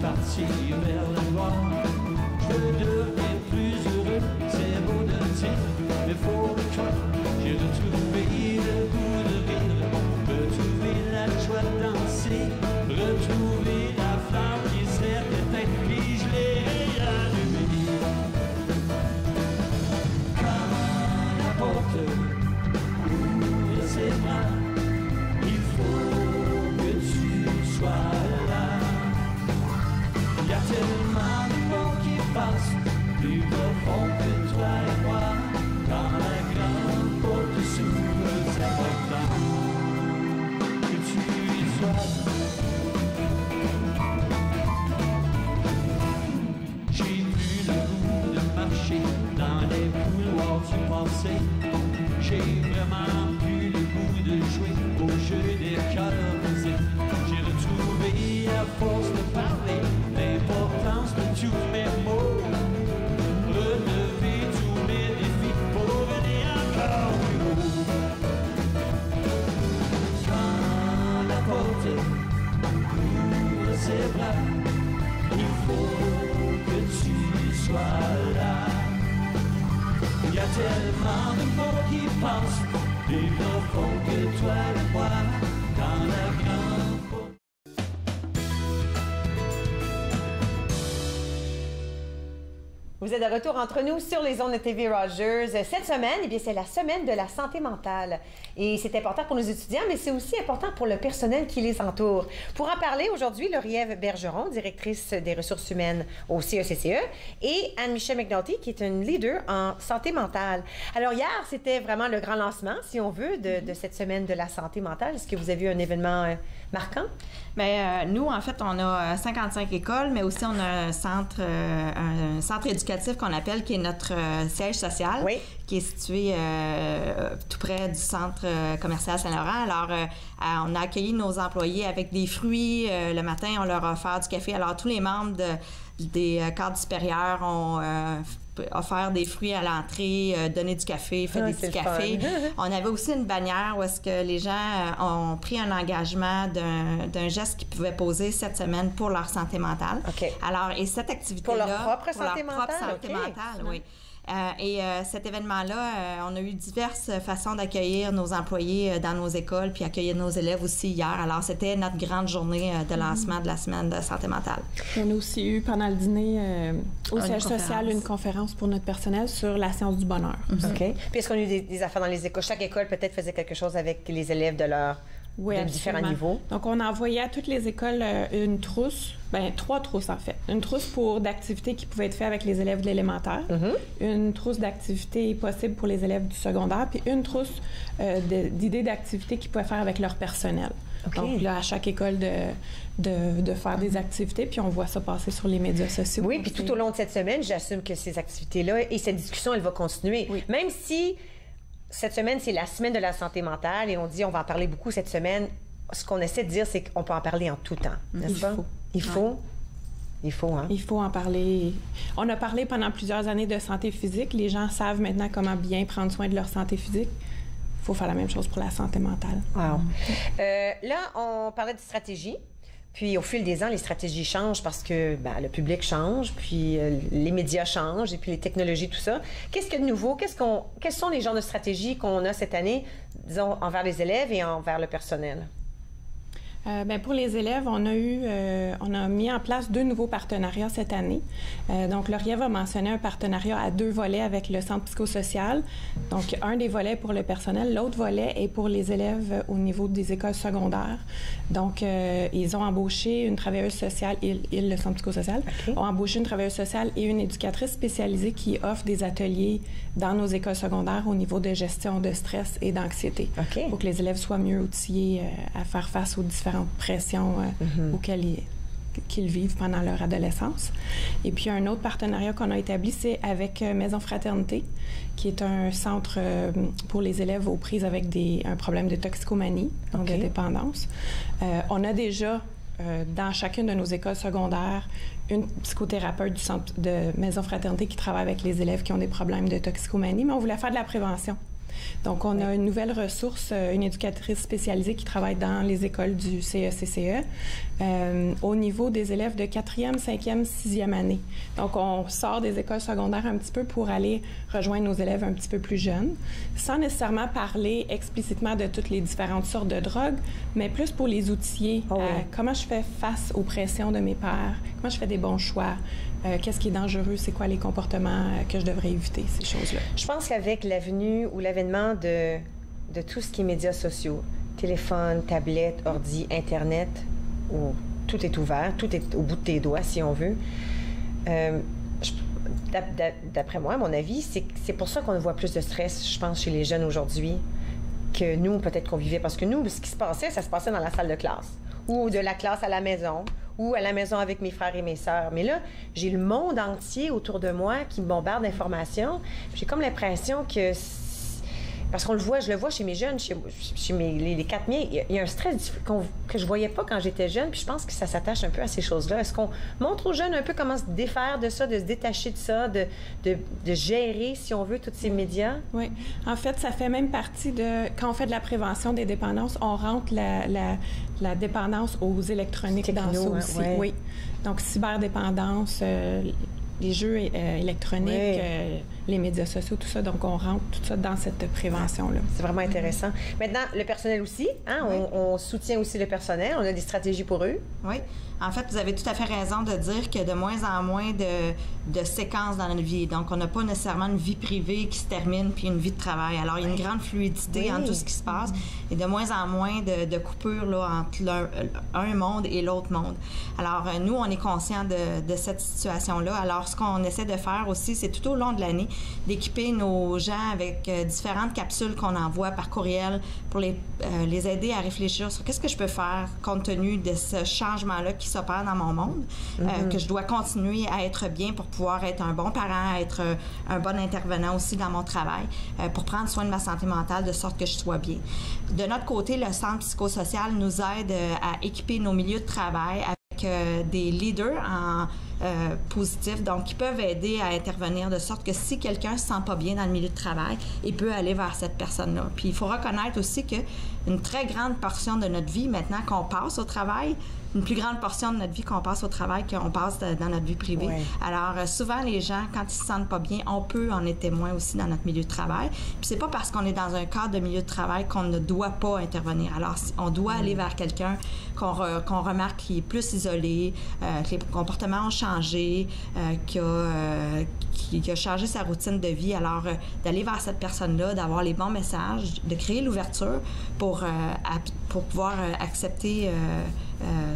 Parti vers le noir, je deviens plus heureux, c'est beau de dire, mais faut le choix. J'ai retrouvé le goût de rire, retrouvé la joie de danser, retrouvé la flamme qui sert peut-être, puis je l'ai allumée. Quand la porte ouvre ses bras, il faut que tu sois là. Il y a tellement de mots qui passent, plus profond que toi et moi. Quand la grande porte s'ouvre, c'est important que tu y sois. J'ai plus le goût de marcher dans les couloirs du passé. J'ai vraiment plus le goût de jouer au jeu des cœurs brisés. J'ai retrouvé à force de parler l'importance de tous mes mots, relever tous mes défis pour venir encore plus haut. Quand la porte ouvre ses bras, il faut que tu sois là. Il y a tellement de mots qui passent, plus profond que toi et moi, dans la grande porte. Vous êtes de retour entre nous sur les ondes de TV Rogers. Cette semaine, eh bien, c'est la semaine de la santé mentale. Et c'est important pour nos étudiants, mais c'est aussi important pour le personnel qui les entoure. Pour en parler aujourd'hui, Lauriève Bergeron, directrice des ressources humaines au CECCE, et Anne-Michelle McNulty, qui est une leader en santé mentale. Alors hier, c'était vraiment le grand lancement, si on veut, de cette semaine de la santé mentale. Est-ce que vous avez eu un événement marquant? Bien, nous, en fait, on a 55 écoles, mais aussi on a un centre éducatif qu'on appelle, qui est notre siège social, qui est situé tout près du centre commercial Saint-Laurent. Alors, on a accueilli nos employés avec des fruits. Le matin, on leur a offert du café. Alors, tous les membres des cadres supérieurs ont offert des fruits à l'entrée, donné du café, fait des petits cafés. On avait aussi une bannière où est-ce que les gens ont pris un engagement d'un geste qu'ils pouvaient poser cette semaine pour leur santé mentale. Alors, et cette activité-là... Pour leur propre santé mentale? Oui. Cet événement-là, on a eu diverses façons d'accueillir nos employés dans nos écoles, puis accueillir nos élèves aussi hier. Alors, c'était notre grande journée de lancement de la semaine de santé mentale. On a aussi eu, pendant le dîner, au siège social, une conférence pour notre personnel sur la science du bonheur. OK. Puis est-ce qu'on a eu des affaires dans les écoles? Chaque école, peut-être, faisait quelque chose avec les élèves de différents niveaux. Donc, on a envoyé à toutes les écoles une trousse, 3 trousses en fait. Une trousse d'activités qui pouvaient être faites avec les élèves de l'élémentaire, une trousse d'activités possibles pour les élèves du secondaire, puis une trousse d'idées d'activités qu'ils pouvaient faire avec leur personnel. Donc là, à chaque école de faire des activités, puis on voit ça passer sur les médias sociaux. Oui, puis tout au long de cette semaine, j'assume que ces activités-là et cette discussion, elle va continuer. Même si cette semaine, c'est la semaine de la santé mentale et on dit on va en parler beaucoup cette semaine. Ce qu'on essaie de dire, c'est qu'on peut en parler en tout temps, n'est-ce pas? Il faut, hein? Il faut en parler. On a parlé pendant plusieurs années de santé physique. Les gens savent maintenant comment bien prendre soin de leur santé physique. Il faut faire la même chose pour la santé mentale. Wow. Là, on parlait de stratégie. Puis, au fil des ans, les stratégies changent parce que le public change, puis les médias changent, et puis les technologies, tout ça. Qu'est-ce qu'il y a de nouveau? Quels sont les genres de stratégies qu'on a cette année, disons, envers les élèves et envers le personnel? Pour les élèves, on a mis en place 2 nouveaux partenariats cette année. Donc, Laurier va mentionner un partenariat à 2 volets avec le centre psychosocial. Donc, un des volets pour le personnel, l'autre volet est pour les élèves au niveau des écoles secondaires. Donc, ils ont embauché une travailleuse sociale, le centre psychosocial, ont embauché une travailleuse sociale et une éducatrice spécialisée qui offre des ateliers dans nos écoles secondaires au niveau de gestion de stress et d'anxiété, pour que les élèves soient mieux outillés à faire face aux différentes pressions auxquelles qu'ils vivent pendant leur adolescence. Et puis, un autre partenariat qu'on a établi, c'est avec Maison Fraternité, qui est un centre pour les élèves aux prises avec un problème de toxicomanie, donc de dépendance. On a déjà, dans chacune de nos écoles secondaires, une psychothérapeute du centre de Maison Fraternité qui travaille avec les élèves qui ont des problèmes de toxicomanie, mais on voulait faire de la prévention. Donc, on a une nouvelle ressource, une éducatrice spécialisée qui travaille dans les écoles du CECCE au niveau des élèves de 4e, 5e, 6e année. Donc, on sort des écoles secondaires un petit peu pour aller rejoindre nos élèves un petit peu plus jeunes, sans nécessairement parler explicitement de toutes les différentes sortes de drogues, mais plus pour les outiller. Comment je fais face aux pressions de mes pairs? Comment je fais des bons choix? Qu'est-ce qui est dangereux? C'est quoi les comportements que je devrais éviter, ces choses-là? Je pense qu'avec l'avenue ou l'avènement de tout ce qui est médias sociaux, téléphone, tablette, ordi, Internet, où tout est ouvert, tout est au bout de tes doigts, si on veut, d'après moi, à mon avis, c'est pour ça qu'on voit plus de stress, je pense, chez les jeunes aujourd'hui, que nous, peut-être qu'on vivait. Parce que nous, ce qui se passait, ça se passait dans la salle de classe, ou de la classe à la maison, ou à la maison avec mes frères et mes sœurs. Mais là, j'ai le monde entier autour de moi qui me bombarde d'informations. J'ai comme l'impression que... Parce qu'on le voit, je le vois chez mes jeunes, chez les 4 miens, il y a un stress que je voyais pas quand j'étais jeune, puis je pense que ça s'attache un peu à ces choses-là. Est-ce qu'on montre aux jeunes un peu comment se défaire de ça, de se détacher de ça, de gérer, si on veut, tous ces médias? Oui. En fait, ça fait même partie de... Quand on fait de la prévention des dépendances, on rentre la dépendance aux électroniques dans ça aussi. Oui. Donc, cyberdépendance, les jeux électroniques, les médias sociaux, tout ça. Donc, on rentre tout ça dans cette prévention-là. C'est vraiment intéressant. Maintenant, le personnel aussi, hein? On soutient aussi le personnel. On a des stratégies pour eux. Oui. En fait, vous avez tout à fait raison de dire que de moins en moins de séquences dans notre vie. Donc, on n'a pas nécessairement une vie privée qui se termine puis une vie de travail. Alors, il y a une grande fluidité entre tout ce qui se passe et de moins en moins de coupures là, entre un monde et l'autre monde. Alors, nous, on est conscients de cette situation-là. Alors, ce qu'on essaie de faire aussi, c'est tout au long de l'année d'équiper nos gens avec différentes capsules qu'on envoie par courriel pour les aider à réfléchir sur qu'est-ce que je peux faire compte tenu de ce changement-là qui s'opère dans mon monde, que je dois continuer à être bien pour pouvoir être un bon parent, être un bon intervenant aussi dans mon travail, pour prendre soin de ma santé mentale de sorte que je sois bien. De notre côté, le Centre psychosocial nous aide à équiper nos milieux de travail avec des leaders en positifs, donc qui peuvent aider à intervenir de sorte que si quelqu'un ne se sent pas bien dans le milieu de travail, il peut aller vers cette personne-là. Puis il faut reconnaître aussi qu'une très grande portion de notre vie, maintenant qu'on passe au travail, une plus grande portion de notre vie qu'on passe au travail qu'on passe dans notre vie privée. Ouais. Alors, souvent, les gens, quand ils se sentent pas bien, on peut en être témoin aussi dans notre milieu de travail. Puis c'est pas parce qu'on est dans un cadre de milieu de travail qu'on ne doit pas intervenir. Alors, on doit aller vers quelqu'un qu'on remarque qui est plus isolé, que les comportements ont changé, qui a changé sa routine de vie. Alors, d'aller vers cette personne-là, d'avoir les bons messages, de créer l'ouverture pour pouvoir accepter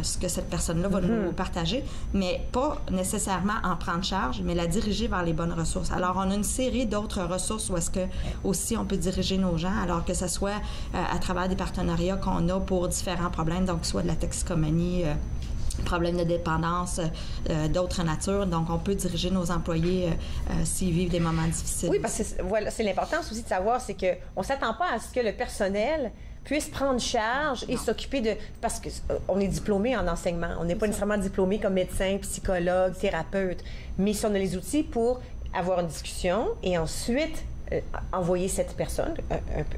ce que cette personne-là va nous partager, mais pas nécessairement en prendre charge, mais la diriger vers les bonnes ressources. Alors, on a une série d'autres ressources où est-ce que aussi on peut diriger nos gens, alors que ce soit à travers des partenariats qu'on a pour différents problèmes, donc soit de la toxicomanie, problèmes de dépendance, d'autres natures. Donc, on peut diriger nos employés s'ils vivent des moments difficiles. Oui, parce que voilà, c'est l'importance aussi de savoir, c'est qu'on ne s'attend pas à ce que le personnel puisse prendre charge et s'occuper de... Parce qu'on est diplômé en enseignement. On n'est pas nécessairement diplômé comme médecin, psychologue, thérapeute. Mais si on a les outils pour avoir une discussion et ensuite envoyer cette personne,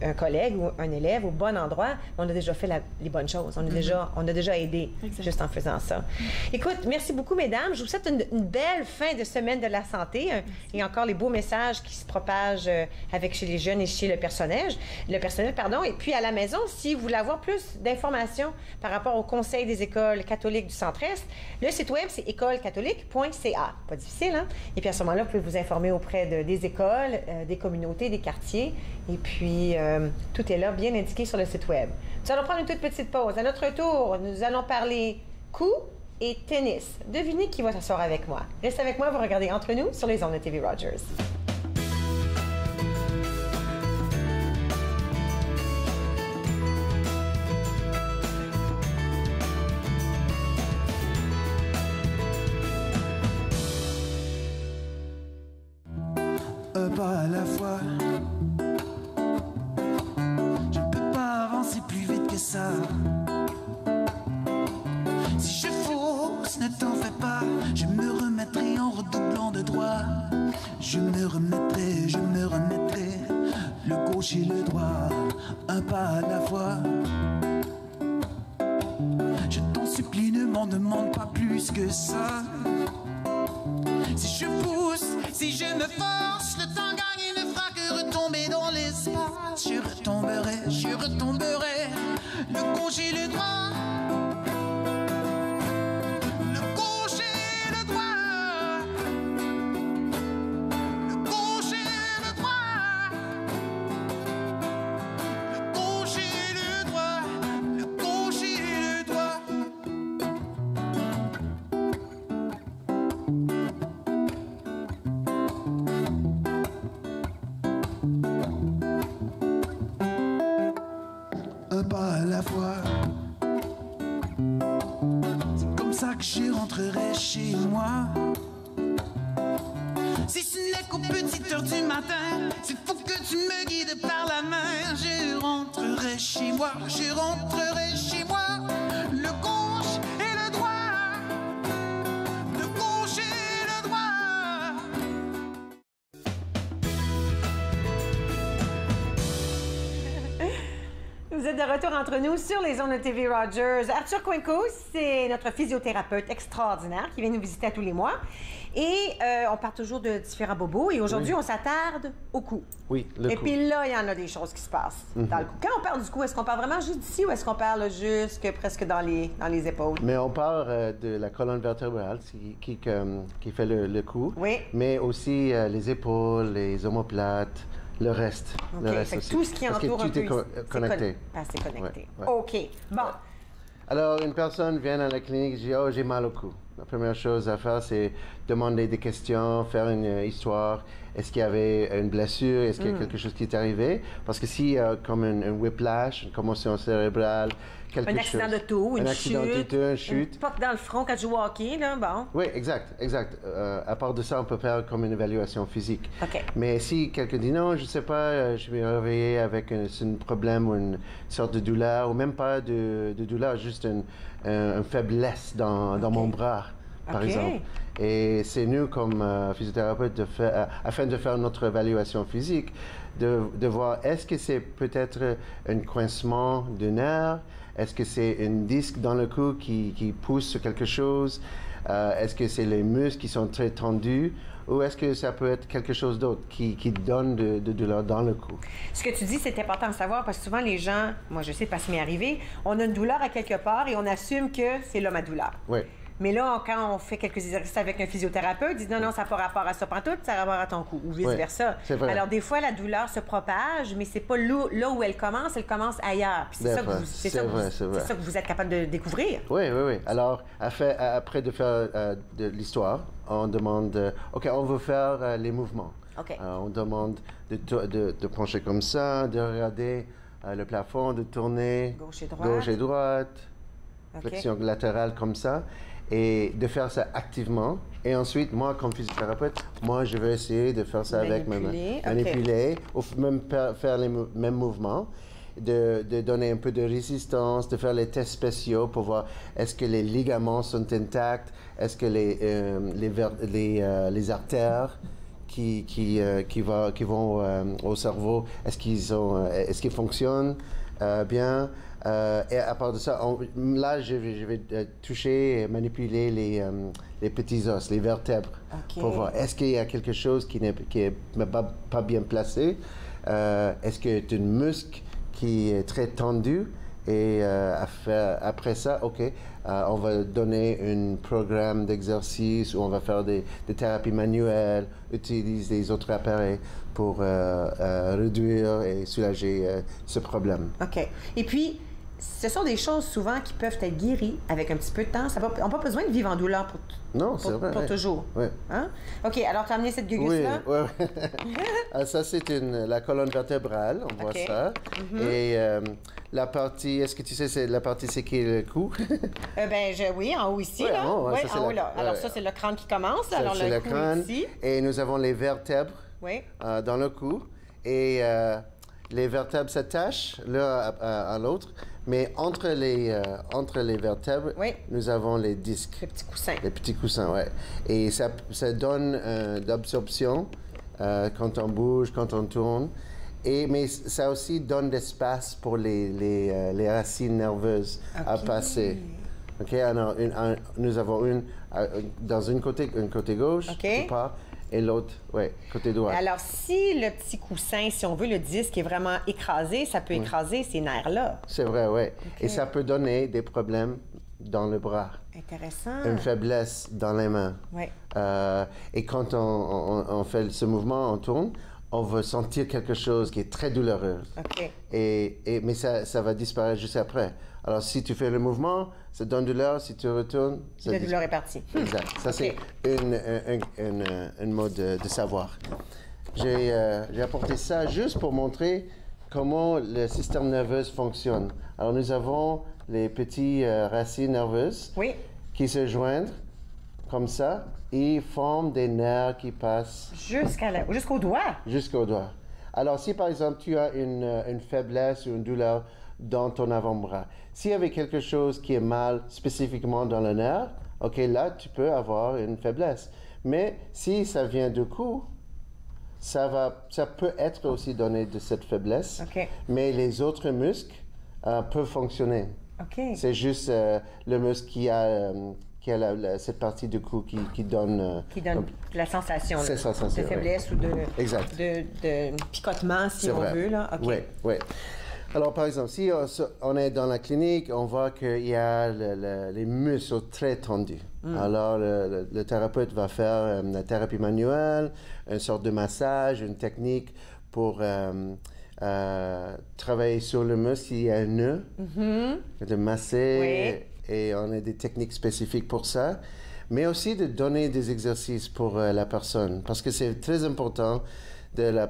un collègue ou un élève au bon endroit, on a déjà fait les bonnes choses. On a déjà aidé juste en faisant ça. Écoute, merci beaucoup, mesdames. Je vous souhaite une belle fin de semaine de la santé et encore les beaux messages qui se propagent chez les jeunes et chez le personnel. Et puis à la maison, si vous voulez avoir plus d'informations par rapport au Conseil des écoles catholiques du Centre-Est, le site web, c'est écolecatholique.ca. Pas difficile, hein? Et puis à ce moment-là, vous pouvez vous informer auprès des écoles, des communautés, des quartiers, et puis tout est là, bien indiqué sur le site web. Nous allons prendre une toute petite pause. À notre tour, nous allons parler coups et tennis. Devinez qui va s'asseoir avec moi. Restez avec moi, vous regardez Entre nous sur les ondes de TV Rogers. Pas à la fois. Je ne peux pas avancer plus vite que ça. Si je force, ne t'en fais pas. Je me remettrai en redoublant de droit. Je me remettrai, le gauche et le droit, un pas à la fois. Je t'en supplie, ne m'en demande pas plus que ça. Si je pousse, si je me force, le temps gagné ne fera que retomber dans l'espace. Je retomberai, le gauche et le droit. Le gauche et le droit. Le gauche et le droit. Le gauche et le droit. Le gauche et le droit. Pas à la fois. C'est comme ça que je rentrerai chez moi. Si ce n'est qu'aux petites heures du matin, c'est faut que tu me guides par la main. Je rentrerai chez moi, le gauche et le droit, le gauche et le droit. Vous êtes de retour entre nous sur les ondes de TV Rogers. Arthur Coinco, c'est notre physiothérapeute extraordinaire qui vient nous visiter à tous les mois. Et on parle toujours de différents bobos. Et aujourd'hui, on s'attarde au cou. Oui, le cou. Et puis là, il y en a des choses qui se passent dans le cou. Quand on parle du cou, est-ce qu'on parle vraiment juste d'ici ou est-ce qu'on parle jusque presque dans les épaules? Mais on parle de la colonne vertébrale qui fait le cou. Oui. Mais aussi les épaules, les omoplates. Le reste. Okay. Le reste aussi. Tout ce qui entoure un peu. Tout est connecté. C'est connecté. Ouais. OK. Bon. Alors, une personne vient à la clinique et dit « Oh, j'ai mal au cou ». La première chose à faire, c'est demander des questions, faire une histoire. Est-ce qu'il y avait une blessure? Est-ce qu'il y a quelque chose qui est arrivé? Parce que s'il y a comme un whiplash, une commotion cérébrale, un accident d'auto, une chute, une poque dans le front quand tu joues au hockey, là, bon. Oui, exact. À part de ça, on peut faire comme une évaluation physique. OK. Mais si quelqu'un dit non, je ne sais pas, je vais me réveiller avec un problème ou une sorte de douleur, ou même pas de douleur, juste une faiblesse dans mon bras, par exemple. Et c'est nous, comme physiothérapeutes, afin de faire notre évaluation physique, de voir est-ce que c'est peut-être un coincement de nerf, est-ce que c'est un disque dans le cou qui pousse sur quelque chose, est-ce que c'est les muscles qui sont très tendus, ou est-ce que ça peut être quelque chose d'autre qui donne de douleur dans le cou? Ce que tu dis, c'est important de savoir parce que souvent les gens, moi je sais parce que ça m'est arrivé, on a une douleur à quelque part et on assume que c'est là ma douleur. Oui. Mais là, quand on fait quelques exercices avec un physiothérapeute, il dit non, ça n'a pas rapport à ça pantoute, ça a rapport à ton cou, ou vice-versa. C'est vrai. Alors, des fois, la douleur se propage, mais c'est pas là où elle commence ailleurs. Puis c'est ça que vous êtes capable de découvrir. Oui. Alors, après de faire de l'histoire, on demande, OK, on veut faire les mouvements. OK. On demande de pencher comme ça, de regarder le plafond, de tourner gauche et droite. Flexion latérale comme ça, et de faire ça activement. Et ensuite, moi, comme physiothérapeute, je vais essayer de faire ça avec ma main. Manipuler, ou même faire les mêmes mouvements, de donner un peu de résistance, de faire les tests spéciaux pour voir est-ce que les ligaments sont intacts, est-ce que les artères qui vont au cerveau, est-ce qu'ils fonctionnent bien. Et à part de ça, là, je vais toucher et manipuler les petits os, les vertèbres, pour voir est-ce qu'il y a quelque chose qui n'est pas bien placé, est-ce que c'est une muscle qui est très tendue, et après ça, on va donner un programme d'exercice où on va faire des thérapies manuelles, utiliser des autres appareils pour réduire et soulager ce problème. OK. Et puis, ce sont des choses souvent qui peuvent être guéries avec un petit peu de temps. On n'a pas besoin de vivre en douleur pour toujours. Oui. Hein? OK, alors tu as amené cette gugus-là? Oui. Ça, c'est la colonne vertébrale, on voit ça. Et la partie, est-ce que tu sais, la partie, c'est qui le cou? Oui, en haut ici. Là. En haut, là. Alors ça, c'est le crâne qui commence. Alors le cou crâne, ici. Et nous avons les vertèbres dans le cou. Et les vertèbres s'attachent l'un à l'autre. Mais entre les vertèbres, nous avons les disques. Les petits coussins. Les petits coussins, oui. Et ça donne d'absorption quand on bouge, quand on tourne. Mais ça aussi donne l'espace pour les racines nerveuses à passer. OK? Alors, nous avons une dans un côté gauche, et l'autre, côté droit. Alors, si le petit coussin, si on veut, le disque est vraiment écrasé, ça peut écraser ces nerfs-là. C'est vrai, oui. Et ça peut donner des problèmes dans le bras. Intéressant. Une faiblesse dans les mains. Oui. Et quand on fait ce mouvement, on tourne, on va sentir quelque chose qui est très douloureux. OK. Mais ça va disparaître juste après. Alors, si tu fais le mouvement, ça donne douleur. Si tu retournes, la douleur est partie. Exact. Ça, c'est un mode de savoir. J'ai apporté ça juste pour montrer comment le système nerveux fonctionne. Alors, nous avons les petites racines nerveuses qui se joignent comme ça et forment des nerfs qui passent... Jusqu'au doigt? Jusqu'au doigt. Alors, si par exemple, tu as une faiblesse ou une douleur dans ton avant-bras, s'il y avait quelque chose qui est mal spécifiquement dans le nerf, là, tu peux avoir une faiblesse. Mais si ça vient du cou, ça peut être aussi donné de cette faiblesse, mais les autres muscles peuvent fonctionner. C'est juste le muscle qui a cette partie du cou qui donne... la sensation, de faiblesse ou de picotement, si on veut. Oui. Alors, par exemple, si on est dans la clinique, on voit qu'il y a les muscles très tendus. Alors, le thérapeute va faire la thérapie manuelle, une sorte de massage, une technique pour travailler sur le muscle. Il y a un nœud, de masser, et on a des techniques spécifiques pour ça. Mais aussi de donner des exercices pour la personne, parce que c'est très important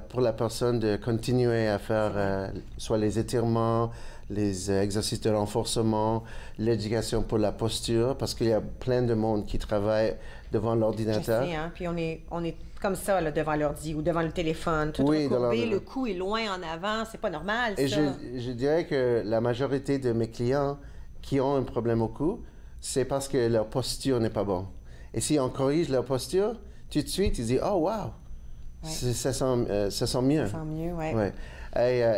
pour la personne de continuer à faire soit les étirements, les exercices de renforcement, l'éducation pour la posture, parce qu'il y a plein de monde qui travaille devant l'ordinateur. Je sais, hein? Puis on est comme ça là, devant l'ordi ou devant le téléphone, tout recourbé, le cou est loin en avant, c'est pas normal, ça. Et je dirais que la majorité de mes clients qui ont un problème au cou, c'est parce que leur posture n'est pas bonne. Et si on corrige leur posture, tout de suite, ils disent « Oh, wow! Ouais. Ça sent mieux. » Ça sent mieux, oui. Ouais.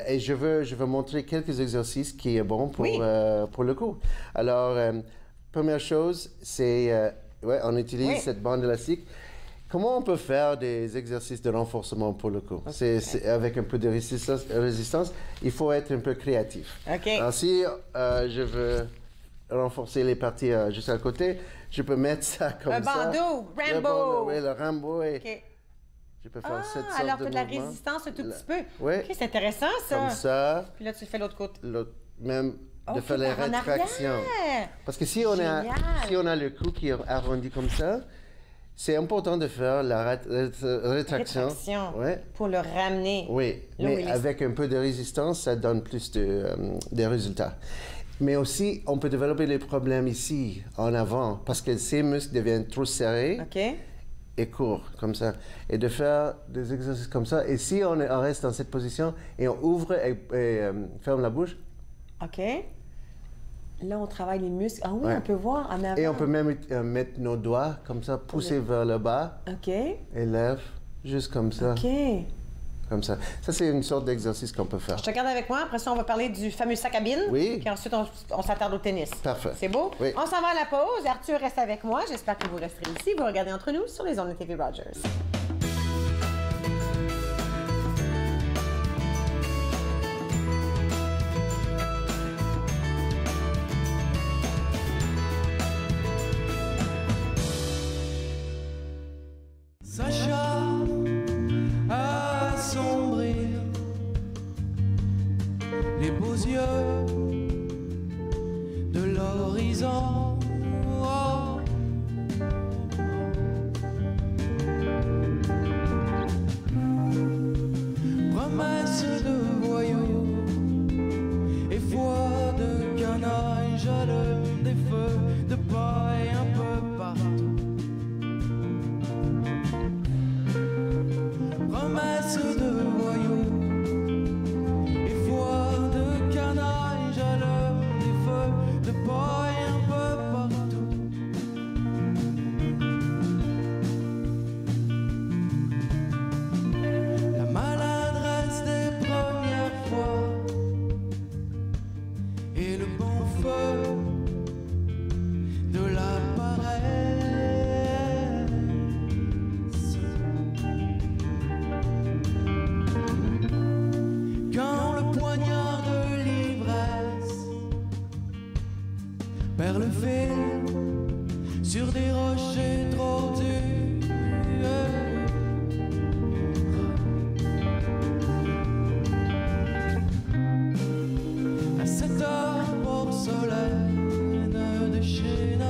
Et je veux montrer quelques exercices qui sont bons pour le cou. Alors, première chose, c'est, on utilise cette bande élastique. Comment on peut faire des exercices de renforcement pour le cou? C'est avec un peu de résistance. Il faut être un peu créatif. Alors, si je veux renforcer les parties juste à côté, je peux mettre ça comme ça. Un bandeau, Rambo. Oui, le Rambo. Je peux faire cette sorte alors de tu as de la mouvement. résistance un tout petit peu. Oui. OK, c'est intéressant, ça. Comme ça. Puis là, tu fais l'autre côté. Même de faire les rétractions. Parce que si on a le cou qui est arrondi comme ça, c'est important de faire la rétraction. Pour le ramener. Oui, mais avec un peu de résistance, ça donne plus de résultats. Mais aussi, on peut développer les problèmes ici, en avant, parce que ces muscles deviennent trop serrés. Et court, comme ça. Et de faire des exercices comme ça. Et si on reste dans cette position et on ouvre et ferme la bouche. OK. Là, on travaille les muscles. Ah oui, on peut voir en avant. Et on peut même mettre nos doigts comme ça, pousser vers le bas. OK. Et lève, juste comme ça. OK. Comme ça. Ça, c'est une sorte d'exercice qu'on peut faire. Je te regarde avec moi. Après ça, on va parler du fameux sac à bine. Oui. Puis ensuite, on s'attarde au tennis. Parfait. C'est beau? Oui. On s'en va à la pause. Arthur reste avec moi. J'espère que vous resterez ici. Vous regardez entre nous sur les ondes de TV Rogers. Sacha assombrir les beaux yeux de l'horizon. Oh. Promesse de voyous et foi de canaille, j'allume des feux de paille un peu partout. Promesse de voyous et foi de canaille, j'allume des feux de paille un peu partout. La maladresse des premières fois et le bon feu de la paresse. Quand le poignard de l'ivresse perd le fil sur des rochers trop durs. À cette heure porcelaine de Chine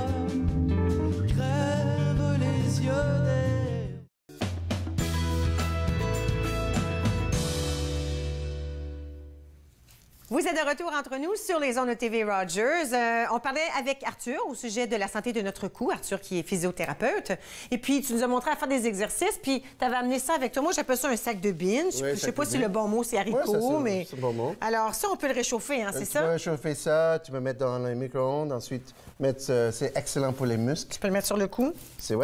crève les yeux des... Vous êtes de retour entre nous sur les ondes de TV Rogers. On parlait avec Arthur au sujet de la santé de notre cou. Arthur qui est physiothérapeute. Et puis, tu nous as montré à faire des exercices, puis tu avais amené ça avec toi. Moi, j'appelle ça un sac de bine. Je sais pas si le bon mot, c'est haricot, mais... c'est le bon mot. Alors, ça, on peut le réchauffer, hein, c'est ça? Tu peux réchauffer ça, tu peux mettre dans le micro-ondes, ensuite mettre... c'est excellent pour les muscles. Tu peux le mettre sur le cou? C'est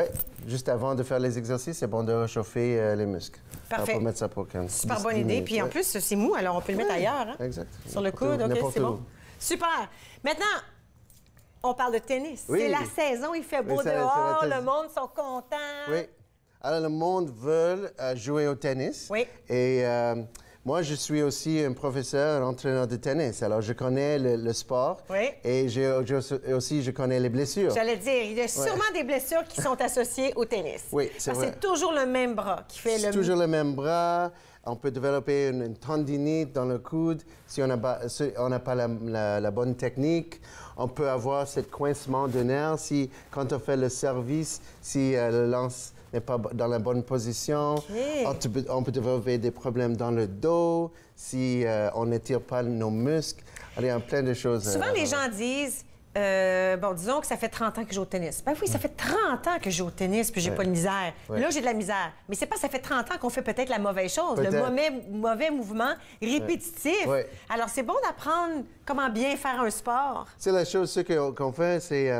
juste avant de faire les exercices, c'est bon de réchauffer les muscles. Parfait. Alors, pour mettre ça pour 15. Super bonne idée. Puis en plus, c'est mou, alors on peut le mettre ailleurs. Hein? Exact. Sur le coude, OK, c'est bon. Super. Maintenant, on parle de tennis. Oui. C'est la saison, il fait beau dehors, le monde sont contents. Oui. Alors, le monde veut jouer au tennis. Oui. Et Moi, je suis aussi un professeur, un entraîneur de tennis. Alors, je connais le sport et je connais les blessures. J'allais dire, il y a sûrement des blessures qui sont associées au tennis. Oui, c'est vrai. C'est toujours le même bras qui fait le... C'est toujours le même bras. On peut développer une tendinite dans le coude si on n'a pas la bonne technique. On peut avoir ce coincement de nerfs quand on fait le service, si le lance n'est pas dans la bonne position. On peut développer des problèmes dans le dos si on n'étire pas nos muscles. Il y a plein de choses. Souvent, les gens disent... disons que ça fait 30 ans que je joue au tennis. Ben oui, ça fait 30 ans que je joue au tennis, puis j'ai pas de misère. Là, j'ai de la misère. Mais c'est pas ça fait 30 ans qu'on fait peut-être la mauvaise chose, le mauvais mouvement répétitif. Alors, c'est bon d'apprendre comment bien faire un sport. C'est la chose, ce qu'on fait, c'est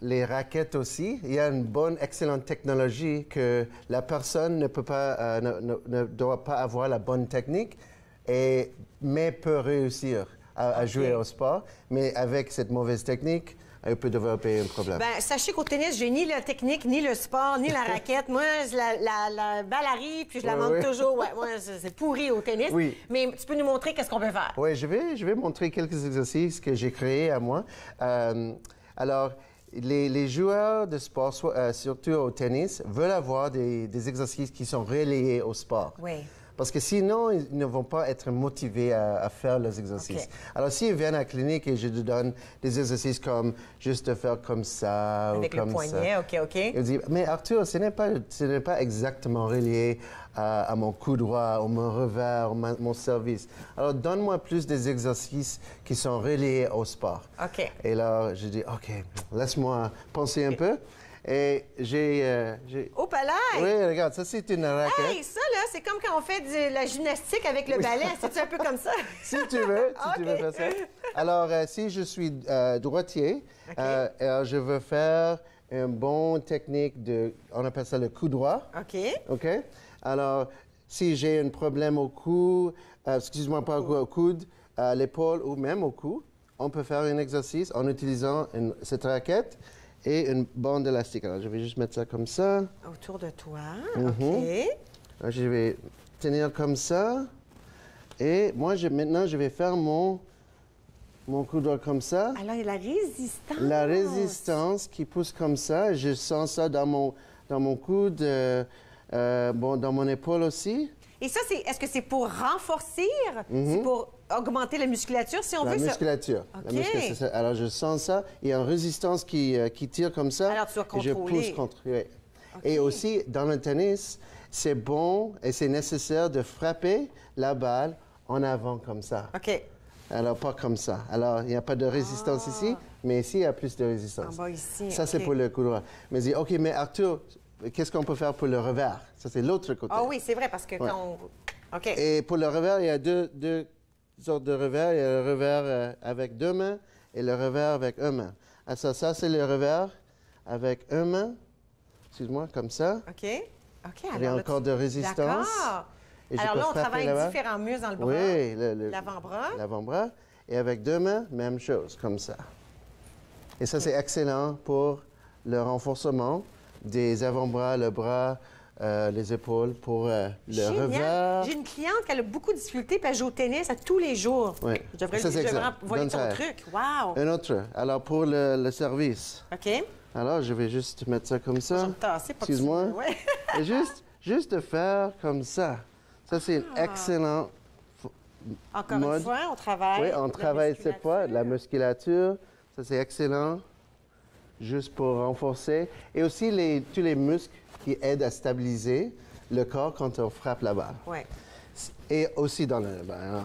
les raquettes aussi. Il y a une excellente technologie que la personne ne doit pas avoir la bonne technique, mais peut réussir à jouer au sport, mais avec cette mauvaise technique, elle peut développer un problème. Bien, sachez qu'au tennis, j'ai ni la technique, ni le sport, ni la raquette. Moi, la balle arrive, puis je la manque toujours. Ouais, moi, c'est pourri au tennis. Oui. Mais tu peux nous montrer qu'est-ce qu'on peut faire? Oui, je vais montrer quelques exercices que j'ai créés à moi. Alors, les joueurs de sport, surtout au tennis, veulent avoir des exercices qui sont reliés au sport. Oui. Parce que sinon, ils ne vont pas être motivés à faire les exercices. Alors, s'ils viennent à la clinique et je leur donne des exercices comme juste faire comme ça avec ou comme le poignet, ça. OK. Ils disent, mais Arthur, ce n'est pas exactement relié à mon coup droit, ou mon revers, ou mon service. Alors, donne-moi plus des exercices qui sont reliés au sport. OK. Et là, je dis, OK, laisse-moi penser un peu. Et j'ai... Oh, palais! Oui, regarde, ça, c'est une raquette. Hey, ça, là, c'est comme quand on fait de la gymnastique avec le ballet. C'est un peu comme ça? Si tu veux faire ça. Alors, si je suis droitier, alors je veux faire une bonne technique on appelle ça le coup droit. OK. Alors, si j'ai un problème au cou, excuse-moi, pas au coude, à l'épaule ou même au cou, on peut faire un exercice en utilisant cette raquette et une bande élastique. Alors, je vais juste mettre ça comme ça. Autour de toi, OK. Alors, je vais tenir comme ça. Et moi, maintenant, je vais faire mon coup droit comme ça. Alors, il y a la résistance. La résistance qui pousse comme ça. Je sens ça dans mon coude, dans mon épaule aussi. Et ça, est-ce que c'est pour renforcer? C'est pour augmenter la musculature, si on veut? La musculature. Alors, je sens ça. Il y a une résistance qui tire comme ça. Alors, tu dois contrôler. Et je pousse contre. Oui. Et aussi, dans le tennis, c'est bon et c'est nécessaire de frapper la balle en avant comme ça. OK. Alors, pas comme ça. Alors, il n'y a pas de résistance ici, mais ici, il y a plus de résistance. En bas ici, ça, c'est pour le coup droit. Mais je dis, OK, mais Arthur, qu'est-ce qu'on peut faire pour le revers? Ça, c'est l'autre côté. Ah oui, c'est vrai, parce que quand on... OK. Et pour le revers, il y a deux sortes de revers. Il y a le revers avec deux mains et le revers avec une main. Alors, ça c'est le revers avec une main. Excuse-moi, comme ça. OK. Il y a encore de résistance. D'accord. Alors là, on travaille différents muscles dans le bras. Oui, l'avant-bras. L'avant-bras. Et avec deux mains, même chose, comme ça. Et ça, c'est excellent pour le renforcement des avant-bras, le bras, les épaules, pour le revers. J'ai une cliente qui a beaucoup de difficultés, puis elle joue au tennis à tous les jours. Oui. Je devrais voler ton truc. Wow! Un autre. Alors, pour le service. OK. Alors, je vais juste mettre ça comme ça. Excuse-moi. Ouais. Et juste faire comme ça. Ça, c'est un excellent Encore mode. une fois, on travaille. Oui, on travaille cette fois la musculature. Ça, c'est excellent. Juste pour renforcer. Et aussi tous les muscles qui aident à stabiliser le corps quand on frappe la balle. Oui. Et aussi dans le...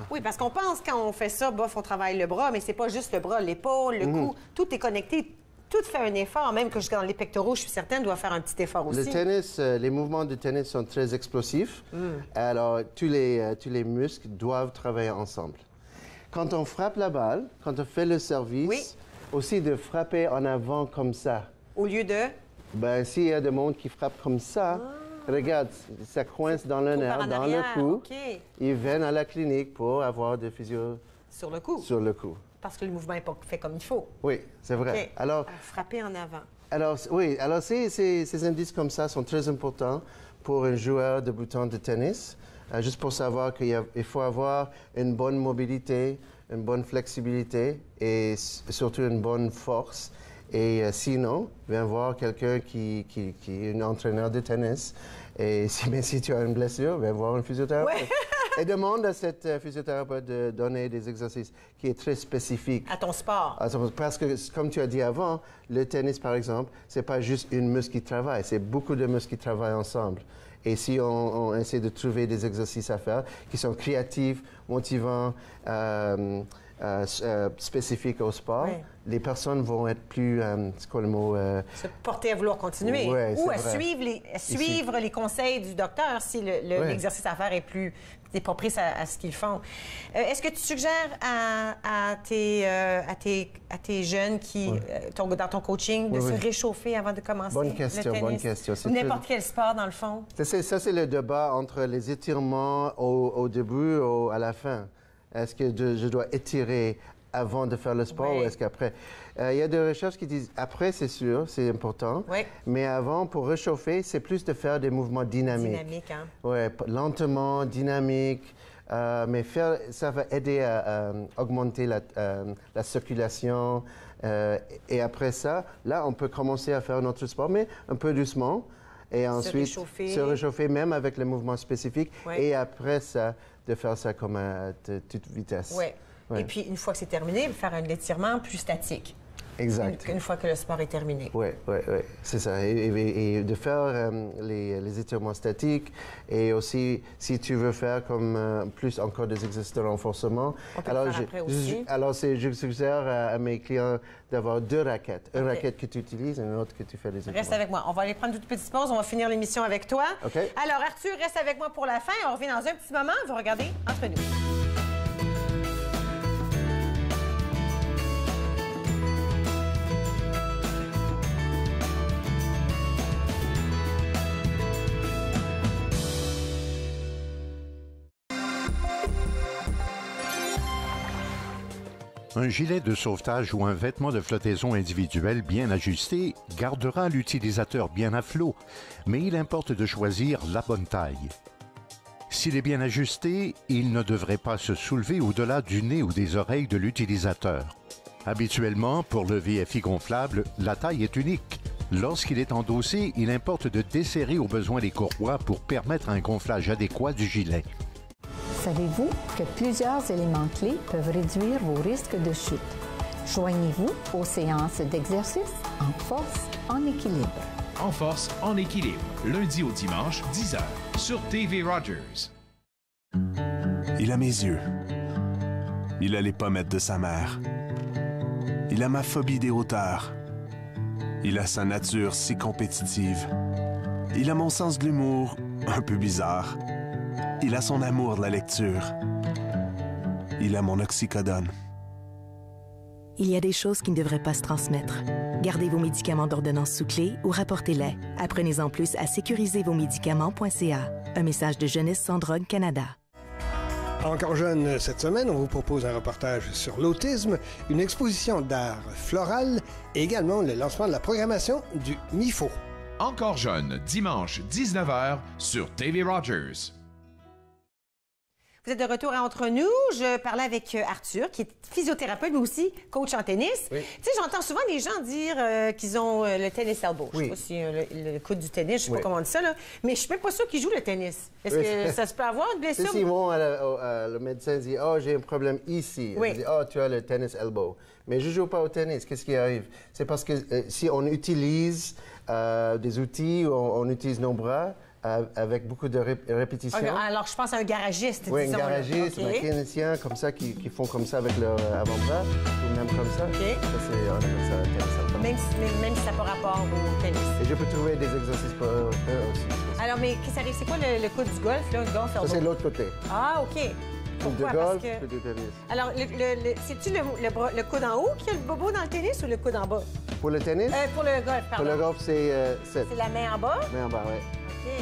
Oui, parce qu'on pense quand on fait ça, bof, on travaille le bras, mais c'est pas juste le bras, l'épaule, le cou. Tout est connecté. Tout fait un effort, même que dans les pectoraux, je suis certaine, doit faire un petit effort aussi. Le tennis, les mouvements de tennis sont très explosifs. Alors, tous les muscles doivent travailler ensemble. Quand on frappe la balle, quand on fait le service, aussi de frapper en avant comme ça. Au lieu de? Ben, s'il y a des monde qui frappent comme ça, regarde, ça coince dans le nerf, dans le cou. Ils viennent à la clinique pour avoir des physio... Sur le cou? Sur le cou. Parce que le mouvement n'est pas fait comme il faut. Oui, c'est vrai. Alors, frapper en avant. Alors, ces indices comme ça sont très importants pour un joueur débutant de tennis, juste pour savoir qu'il faut avoir une bonne mobilité, une bonne flexibilité et surtout une bonne force. Et sinon, viens voir quelqu'un qui est un entraîneur de tennis. Et si tu as une blessure, viens voir un physiothérapeute. Ouais. Et demande à cette physiothérapeute de donner des exercices qui est très spécifiques. À ton sport. Parce que, comme tu as dit avant, le tennis, par exemple, c'est pas juste une muscle qui travaille, c'est beaucoup de muscles qui travaillent ensemble. Et si on essaie de trouver des exercices à faire qui sont créatifs, motivants, spécifiques au sport, les personnes vont être plus, c'est quoi le mot? Se porter à vouloir continuer. Ou à suivre les conseils du docteur si l'exercice à faire est plus propice à ce qu'ils font. Est-ce que tu suggères à tes jeunes qui, dans ton coaching, de se réchauffer avant de commencer le tennis? Bonne question. Ou n'importe quel sport, dans le fond? Ça, c'est le débat entre les étirements au début ou à la fin. Est-ce que je dois étirer avant de faire le sport ou est-ce qu'après? Il y a des recherches qui disent après, c'est sûr, c'est important. Mais avant, pour réchauffer, c'est plus de faire des mouvements dynamiques. Dynamique, hein? Oui, lentement, dynamique. Mais ça va aider à augmenter la circulation. Et après ça, là, on peut commencer à faire notre sport, mais un peu doucement. Et ensuite, se réchauffer même avec les mouvements spécifiques. Et après ça, de faire ça comme à toute vitesse. Et puis, une fois que c'est terminé, faire un étirement plus statique. Exact. Une fois que le sport est terminé. Oui, c'est ça. Et de faire les étirements statiques et aussi, si tu veux faire comme plus encore des exercices de renforcement. On peut le faire après aussi. Alors, je suggère à mes clients d'avoir 2 raquettes. Une raquette que tu utilises et une autre que tu fais des étirements. Reste avec moi. On va aller prendre une toute petite pause. On va finir l'émission avec toi. Alors, Arthur, reste avec moi pour la fin. On revient dans un petit moment. Vous regardez Entre nous. Un gilet de sauvetage ou un vêtement de flottaison individuel bien ajusté gardera l'utilisateur bien à flot, mais il importe de choisir la bonne taille. S'il est bien ajusté, il ne devrait pas se soulever au-delà du nez ou des oreilles de l'utilisateur. Habituellement, pour le VFI gonflable, la taille est unique. Lorsqu'il est endossé, il importe de desserrer au besoin les courroies pour permettre un gonflage adéquat du gilet. Savez-vous que plusieurs éléments clés peuvent réduire vos risques de chute? Joignez-vous aux séances d'exercice en force, en équilibre. En force, en équilibre, lundi au dimanche, 10h, sur TV Rogers. Il a mes yeux. Il a les pommettes de sa mère. Il a ma phobie des hauteurs. Il a sa nature si compétitive. Il a mon sens de l'humour un peu bizarre. Il a son amour de la lecture. Il a mon oxycodone. Il y a des choses qui ne devraient pas se transmettre. Gardez vos médicaments d'ordonnance sous clé ou rapportez-les. Apprenez-en plus à sécuriservosmédicaments.ca. Un message de Jeunesse sans drogue Canada. Encore jeune, cette semaine, on vous propose un reportage sur l'autisme, une exposition d'art floral et également le lancement de la programmation du MIFO. Encore jeune, dimanche, 19h, sur TV Rogers. Vous êtes de retour à Entre nous. Je parlais avec Arthur, qui est physiothérapeute, mais aussi coach en tennis. Tu sais, j'entends souvent des gens dire qu'ils ont le tennis elbow. Je ne sais pas si le coude du tennis, je ne sais pas comment on dit ça, là. Mais je ne suis même pas sûre qu'ils jouent le tennis. Est-ce que ça se peut avoir une blessure? Si Simon, le médecin dit « Oh, j'ai un problème ici ». Il dit « Oh, tu as le tennis elbow ». Mais je ne joue pas au tennis. Qu'est-ce qui arrive? C'est parce que si on utilise des outils, on utilise nos bras, avec beaucoup de répétitions. Okay, alors, je pense à un garagiste. Oui, un garagiste, un mécanicien, comme ça, qui font comme ça avec leur avant-bras, ou même comme ça. Ça, c'est, on appelle ça intéressant. Même si ça n'a pas rapport au tennis. Et je peux trouver des exercices pour eux aussi. Alors, mais qu'est-ce qui arrive? C'est quoi le coup du golf, là? Le golf, ça, c'est l'autre côté. Ah, OK. Pourquoi? De golf, que... de tennis. Alors, c'est-tu le coude en haut qui a le bobo dans le tennis ou le coude en bas? Pour le tennis? Pour le golf, pardon. Pour le golf, c'est... c'est la main en bas? Main en bas, oui.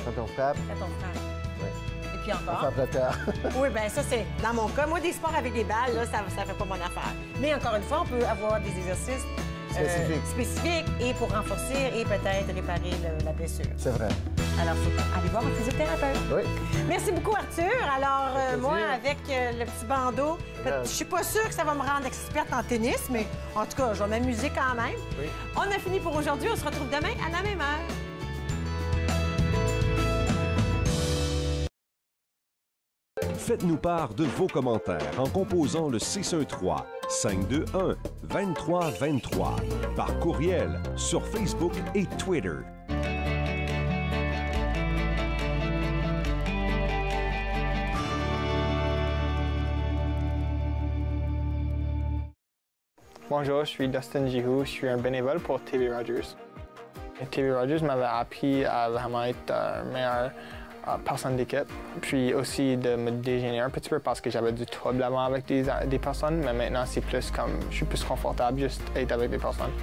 Quand on frappe. Quand on frappe. Oui. Et puis encore. On frappe la terre. Oui, bien ça, c'est dans mon cas. Moi, des sports avec des balles, là, ça ne fait pas mon affaire. Mais encore une fois, on peut avoir des exercices spécifiques et pour renforcer et peut-être réparer la blessure. C'est vrai. Alors, faut aller voir un physiothérapeute. Oui. Merci beaucoup, Arthur. Alors, moi, avec le petit bandeau, je suis pas sûre que ça va me rendre experte en tennis, mais en tout cas, je vais m'amuser quand même. Oui. On a fini pour aujourd'hui. On se retrouve demain à la même heure. Faites-nous part de vos commentaires en composant le 613-521-2323 par courriel sur Facebook et Twitter. Bonjour, je suis Dustin Jihu, je suis un bénévole pour TV Rogers. TV Rogers m'avait appris à vraiment être meilleure personne d'équipe, puis aussi de me déjeuner un petit peu parce que j'avais du trouble avant avec des personnes, mais maintenant c'est plus comme, je suis plus confortable juste être avec des personnes.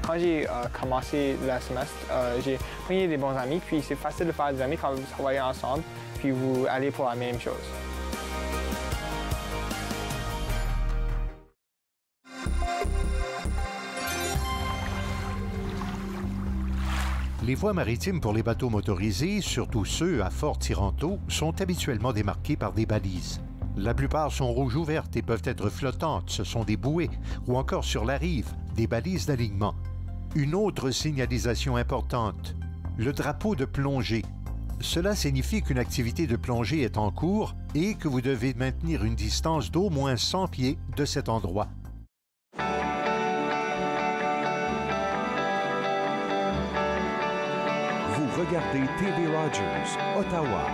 Quand j'ai commencé le semestre, j'ai pris des bons amis, puis c'est facile de faire des amis quand vous travaillez ensemble, puis vous allez pour la même chose. Les voies maritimes pour les bateaux motorisés, surtout ceux à fort tirant d'eau, sont habituellement démarquées par des balises. La plupart sont rouges ouvertes et peuvent être flottantes, ce sont des bouées, ou encore sur la rive, des balises d'alignement. Une autre signalisation importante, le drapeau de plongée. Cela signifie qu'une activité de plongée est en cours et que vous devez maintenir une distance d'au moins 100 pieds de cet endroit. Regardez TV Rogers, Ottawa.